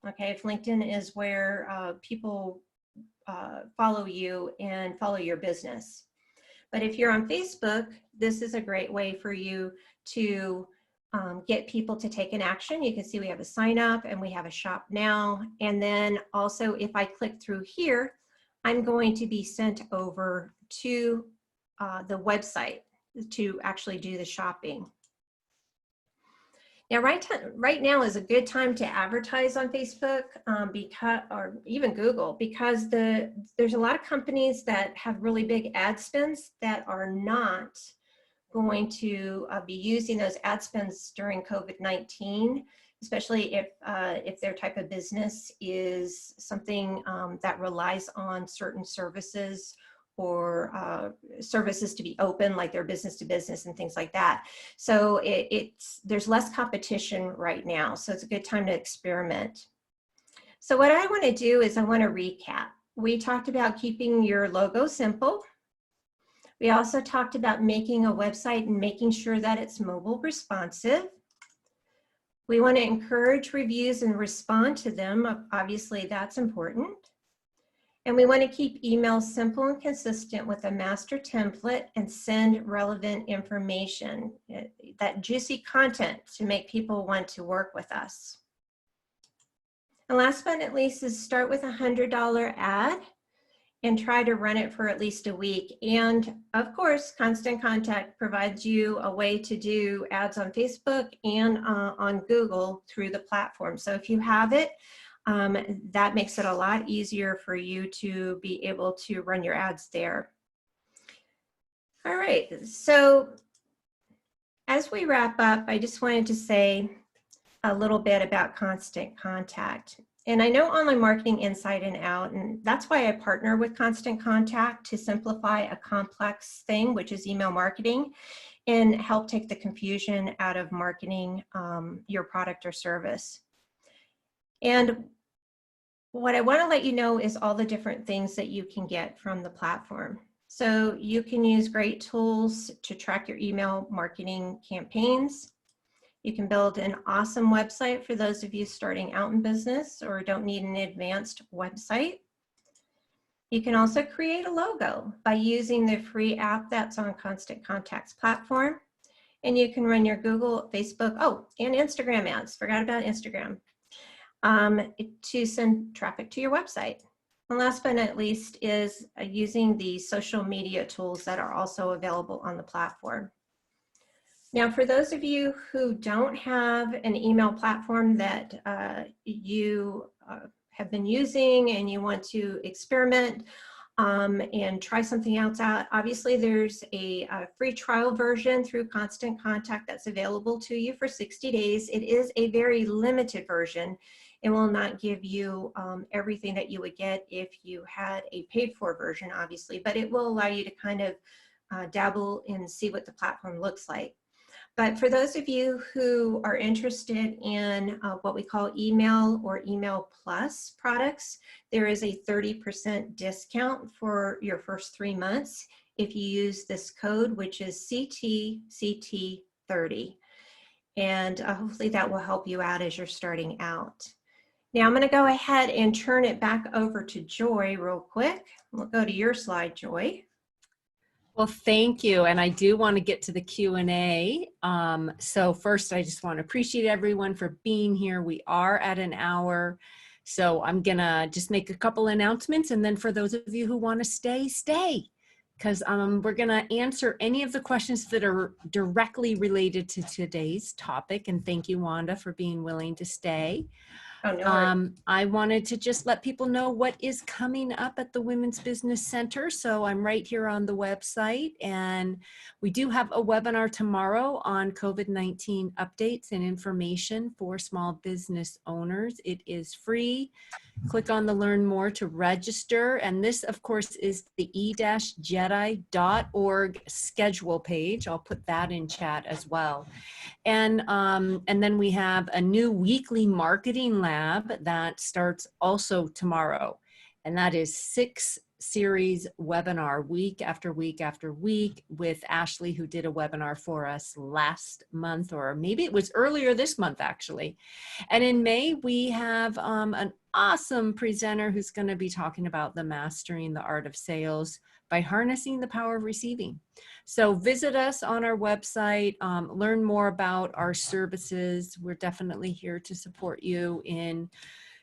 Okay, if LinkedIn is where people follow you and follow your business. But if you're on Facebook, this is a great way for you to get people to take an action. You can see we have a sign up and we have a shop now. And then also if I click through here, I'm going to be sent over to the website to actually do the shopping. Now, right now is a good time to advertise on Facebook or even Google, because there's a lot of companies that have really big ad spends that are not going to be using those ad spends during COVID-19, especially if their type of business is something that relies on certain services or services to be open, like their business to business and things like that. So there's less competition right now, so it's a good time to experiment. So what I want to do is I want to recap. We talked about keeping your logo simple. We also talked about making a website and making sure that it's mobile responsive. We want to encourage reviews and respond to them. Obviously, that's important. And we want to keep emails simple and consistent with a master template and send relevant information, that juicy content to make people want to work with us. And last but not least is start with a $100 ad and try to run it for at least a week. And of course, Constant Contact provides you a way to do ads on Facebook and on Google through the platform. So if you have it, that makes it a lot easier for you to be able to run your ads there. All right, so as we wrap up, I just wanted to say a little bit about Constant Contact. And I know online marketing inside and out, and that's why I partner with Constant Contact to simplify a complex thing, which is email marketing, and help take the confusion out of marketing your product or service. And what I want to let you know is all the different things that you can get from the platform. So you can use great tools to track your email marketing campaigns. You can build an awesome website for those of you starting out in business or don't need an advanced website. You can also create a logo by using the free app that's on Constant Contact's platform. And you can run your Google, Facebook, oh, and Instagram ads. Forgot about Instagram. To send traffic to your website. And last but not least is using the social media tools that are also available on the platform. Now, for those of you who don't have an email platform that you have been using and you want to experiment and try something else out, obviously there's a free trial version through Constant Contact that's available to you for 60 days. It is a very limited version. It will not give you everything that you would get if you had a paid for version, obviously, but it will allow you to kind of dabble and see what the platform looks like. But for those of you who are interested in what we call email or email plus products, there is a 30% discount for your first 3 months if you use this code, which is CTCT30. And hopefully that will help you out as you're starting out. Now I'm going to go ahead and turn it back over to Joy real quick. We'll go to your slide, Joy. Well, thank you. And I do want to get to the Q&A. So first, I just want to appreciate everyone for being here. We are at an hour. So I'm going to just make a couple announcements. And then for those of you who want to stay, stay. Because we're going to answer any of the questions that are directly related to today's topic. And thank you, Wanda, for being willing to stay. Oh, no. I wanted to just let people know what is coming up at the Women's Business Center. So I'm right here on the website, and we do have a webinar tomorrow on COVID-19 updates and information for small business owners. It is free. Click on the Learn More to register. And this, of course, is the e-jedi.org schedule page. I'll put that in chat as well. And then we have a new weekly marketing lab that starts also tomorrow. And that is 6 series webinar week after week after week with Ashley, who did a webinar for us last month, or maybe it was earlier this month, actually. And in May, we have an awesome presenter who's going to be talking about the mastering the art of sales by harnessing the power of receiving. So visit us on our website, learn more about our services. We're definitely here to support you in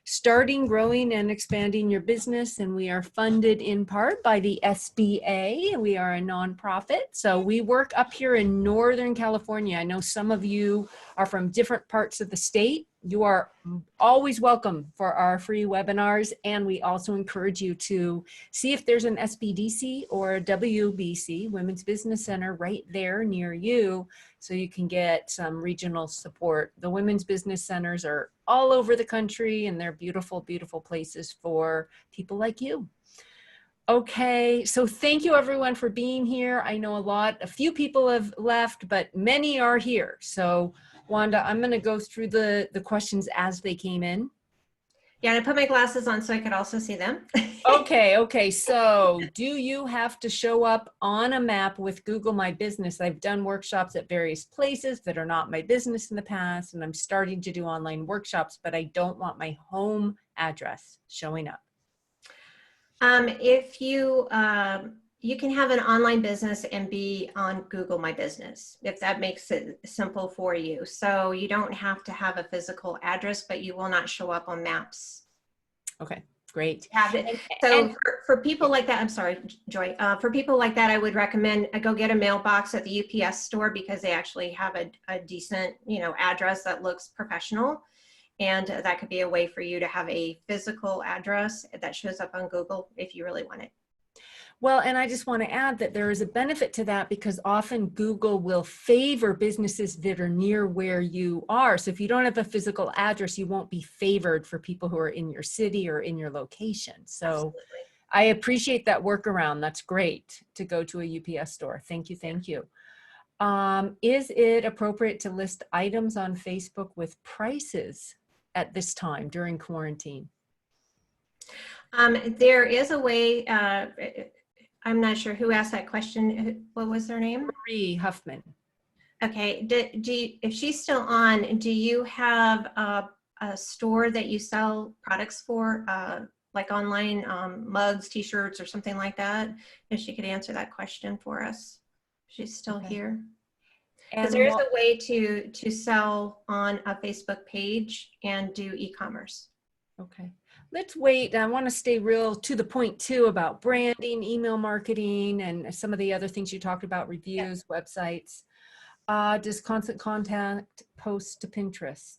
starting, growing, and expanding your business. And we are funded in part by the SBA. We are a nonprofit. So we work up here in Northern California. I know some of you are from different parts of the state. You are always welcome for our free webinars. And we also encourage you to see if there's an SBDC or a WBC, Women's Business Center, right there near you, so you can get some regional support. The Women's Business Centers are all over the country, and they're beautiful, beautiful places for people like you. Okay, so thank you everyone for being here. I know a few people have left, but many are here. So Wanda, I'm going to go through the questions as they came in. Yeah, and I put my glasses on so I could also see them. Okay. So do you have to show up on a map with Google My Business? I've done workshops at various places that are not my business in the past, and I'm starting to do online workshops, but I don't want my home address showing up. If you can have an online business and be on Google My Business, if that makes it simple for you. So you don't have to have a physical address, but you will not show up on maps. Okay, great. So for people like that, I'm sorry, Joy, for people like that, I would recommend go get a mailbox at the UPS store, because they actually have a decent, address that looks professional. And that could be a way for you to have a physical address that shows up on Google if you really want it. Well, and I just want to add that there is a benefit to that because often Google will favor businesses that are near where you are. So if you don't have a physical address, you won't be favored for people who are in your city or in your location. So Absolutely. I appreciate that workaround. That's great to go to a UPS store. Thank you. Thank you. Is it appropriate to list items on Facebook with prices at this time during quarantine? There is a way, I'm not sure who asked that question. What was their name? Marie Huffman. Okay, if she's still on, do you have a store that you sell products for, like online mugs, t-shirts, or something like that? If she could answer that question for us. She's still here. Because there is a way to sell on a Facebook page and do e-commerce. Okay, let's wait. I want to stay real to the point too about branding, email marketing, and some of the other things you talked about, reviews, websites. Does Constant Contact post to Pinterest?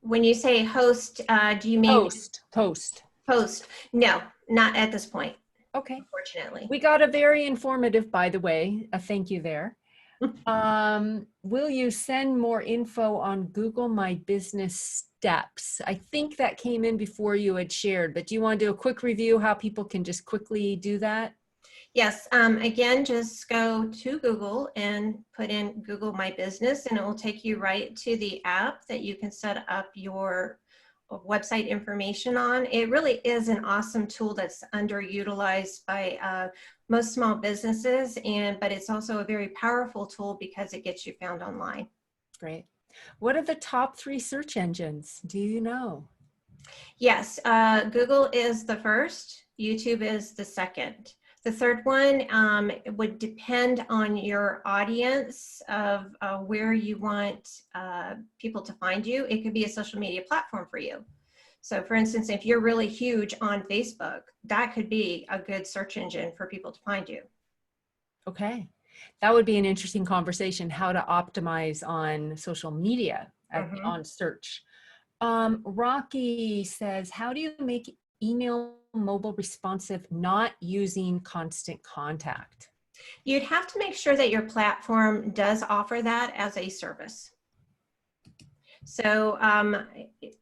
When you say host, do you mean Post. post? No, not at this point. Okay. Unfortunately. We got a very informative, by the way, a thank you there. Will you send more info on Google My Business steps? I think that came in before you had shared, but do you want to do a quick review how people can just quickly do that? Yes, again, just go to Google and put in Google My Business, and it will take you right to the app that you can set up your website information on. It really is an awesome tool that's underutilized by most small businesses, but it's also a very powerful tool because it gets you found online. Great. What are the top 3 search engines? Do you know? Yes, Google is the first, YouTube is the second. The third one would depend on your audience of where you want people to find you. It could be a social media platform for you. So for instance, if you're really huge on Facebook, that could be a good search engine for people to find you. Okay. That would be an interesting conversation, how to optimize on social media, on search. Rocky says, how do you make email mobile responsive not using Constant Contact? You'd have to make sure that your platform does offer that as a service. So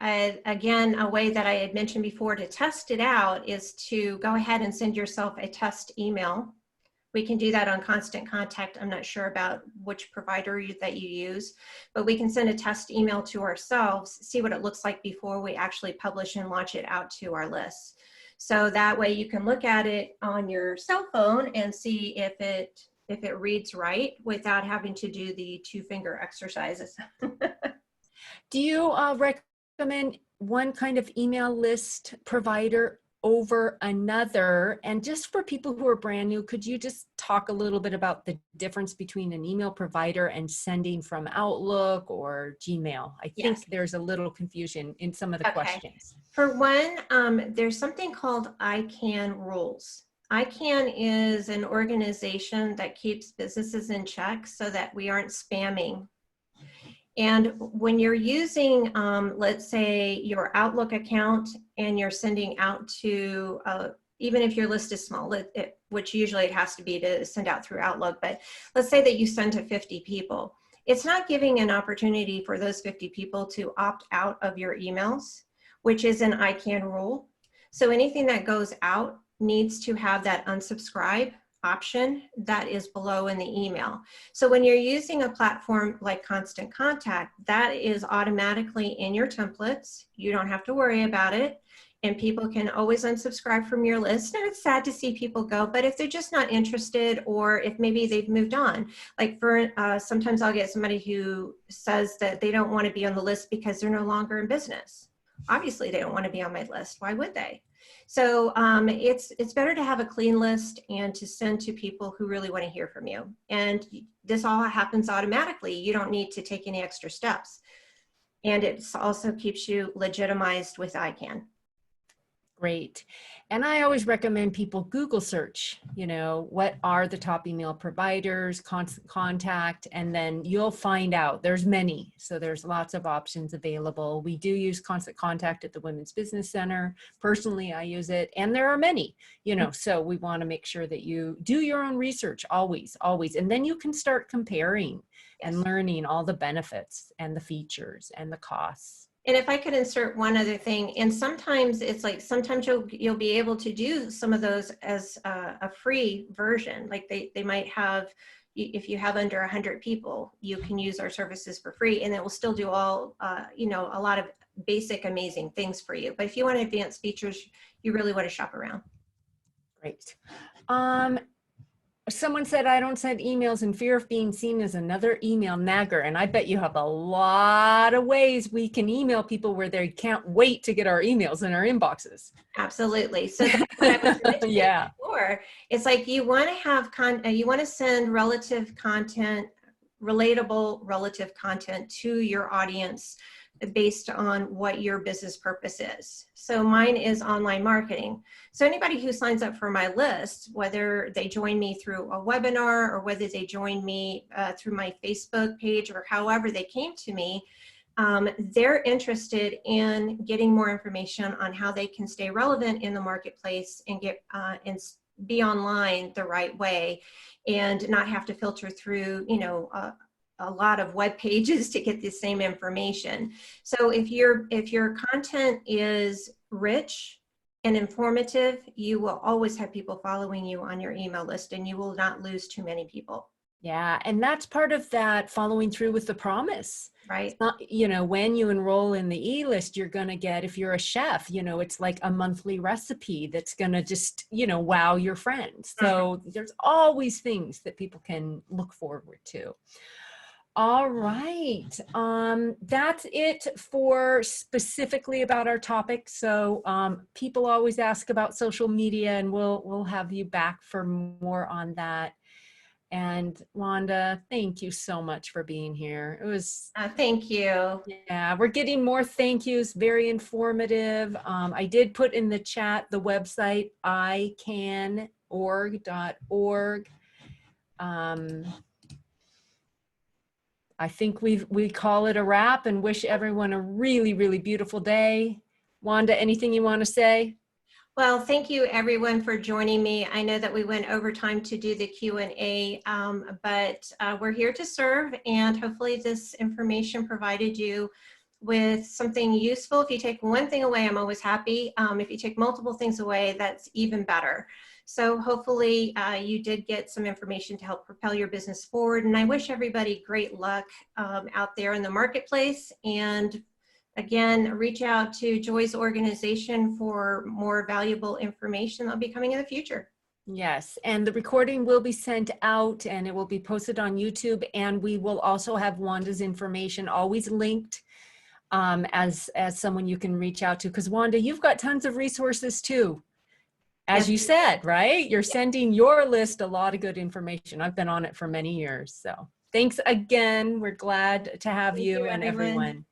again, a way that I had mentioned before to test it out is to go ahead and send yourself a test email. We can do that on Constant Contact. I'm not sure about which provider that you use, but we can send a test email to ourselves, see what it looks like before we actually publish and launch it out to our lists. So that way you can look at it on your cell phone and see if it reads right without having to do the 2-finger exercises. Do you recommend one kind of email list provider over another? And just for people who are brand new, could you just talk a little bit about the difference between an email provider and sending from Outlook or Gmail? I think there's a little confusion in some of the questions. For one, there's something called ICANN rules. ICANN is an organization that keeps businesses in check so that we aren't spamming. And when you're using, let's say, your Outlook account and you're sending out to, even if your list is small, which usually it has to be to send out through Outlook, but let's say that you send to 50 people. It's not giving an opportunity for those 50 people to opt out of your emails, which is an ICANN rule. So anything that goes out needs to have that unsubscribe option that is below in the email. So when you're using a platform like Constant Contact, that is automatically in your templates. You don't have to worry about it. And people can always unsubscribe from your list. And it's sad to see people go, but if they're just not interested, or if maybe they've moved on, like for sometimes I'll get somebody who says that they don't want to be on the list because they're no longer in business. Obviously they don't want to be on my list. Why would they? So it's better to have a clean list and to send to people who really want to hear from you. And this all happens automatically. You don't need to take any extra steps. And it also keeps you legitimized with ICANN. Great. And I always recommend people Google search, you know, what are the top email providers, constant contact, and then you'll find out there's many. So there's lots of options available. We do use constant contact at the Women's Business Center. Personally, I use it, and there are many, you know, so we want to make sure that you do your own research always, always. And then you can start comparing and learning all the benefits and the features and the costs. And if I could insert one other thing, and sometimes it's like, sometimes you'll be able to do some of those as a free version. Like they might have, if you have under 100 people, you can use our services for free, and it will still do all, you know, a lot of basic, amazing things for you. But if you want advanced features, you really want to shop around. Great. Someone said, I don't send emails in fear of being seen as another email nagger. And I bet you have a lot of ways we can email people where they can't wait to get our emails in our inboxes. Absolutely. So that's what I was mentioning yeah. before. It's like you want to have you want to send relative content, relatable relative content to your audience based on what your business purpose is. So mine is online marketing. So anybody who signs up for my list, whether they join me through a webinar or whether they join me through my Facebook page or however they came to me, they're interested in getting more information on how they can stay relevant in the marketplace and get and be online the right way, and not have to filter through, you know, a lot of web pages to get the same information. So if your content is rich and informative, you will always have people following you on your email list, and you will not lose too many people. Yeah, and that's part of that following through with the promise. Right. It's not, you know, when you enroll in the e-list, you're going to get, if you're a chef, you know, it's like a monthly recipe that's going to just, you know, wow your friends. So there's always things that people can look forward to. All right. That's it for specifically about our topic. So people always ask about social media, and we'll have you back for more on that. And Wanda, thank you so much for being here. It was thank you. Yeah, we're getting more thank yous, very informative. I did put in the chat the website icanorg.org. I think we call it a wrap and wish everyone a really, really beautiful day. Wanda, anything you want to say? Well, thank you everyone for joining me. I know that we went over time to do the Q&A, but we're here to serve, and hopefully this information provided you with something useful. If you take one thing away, I'm always happy. If you take multiple things away, that's even better. So hopefully you did get some information to help propel your business forward. And I wish everybody great luck out there in the marketplace. And again, reach out to Joy's organization for more valuable information that'll be coming in the future. Yes, and the recording will be sent out and it will be posted on YouTube. And we will also have Wanda's information always linked as someone you can reach out to. Because Wanda, you've got tons of resources too. As you said, right? You're sending your list a lot of good information. I've been on it for many years. So thanks again. We're glad to have you and everyone.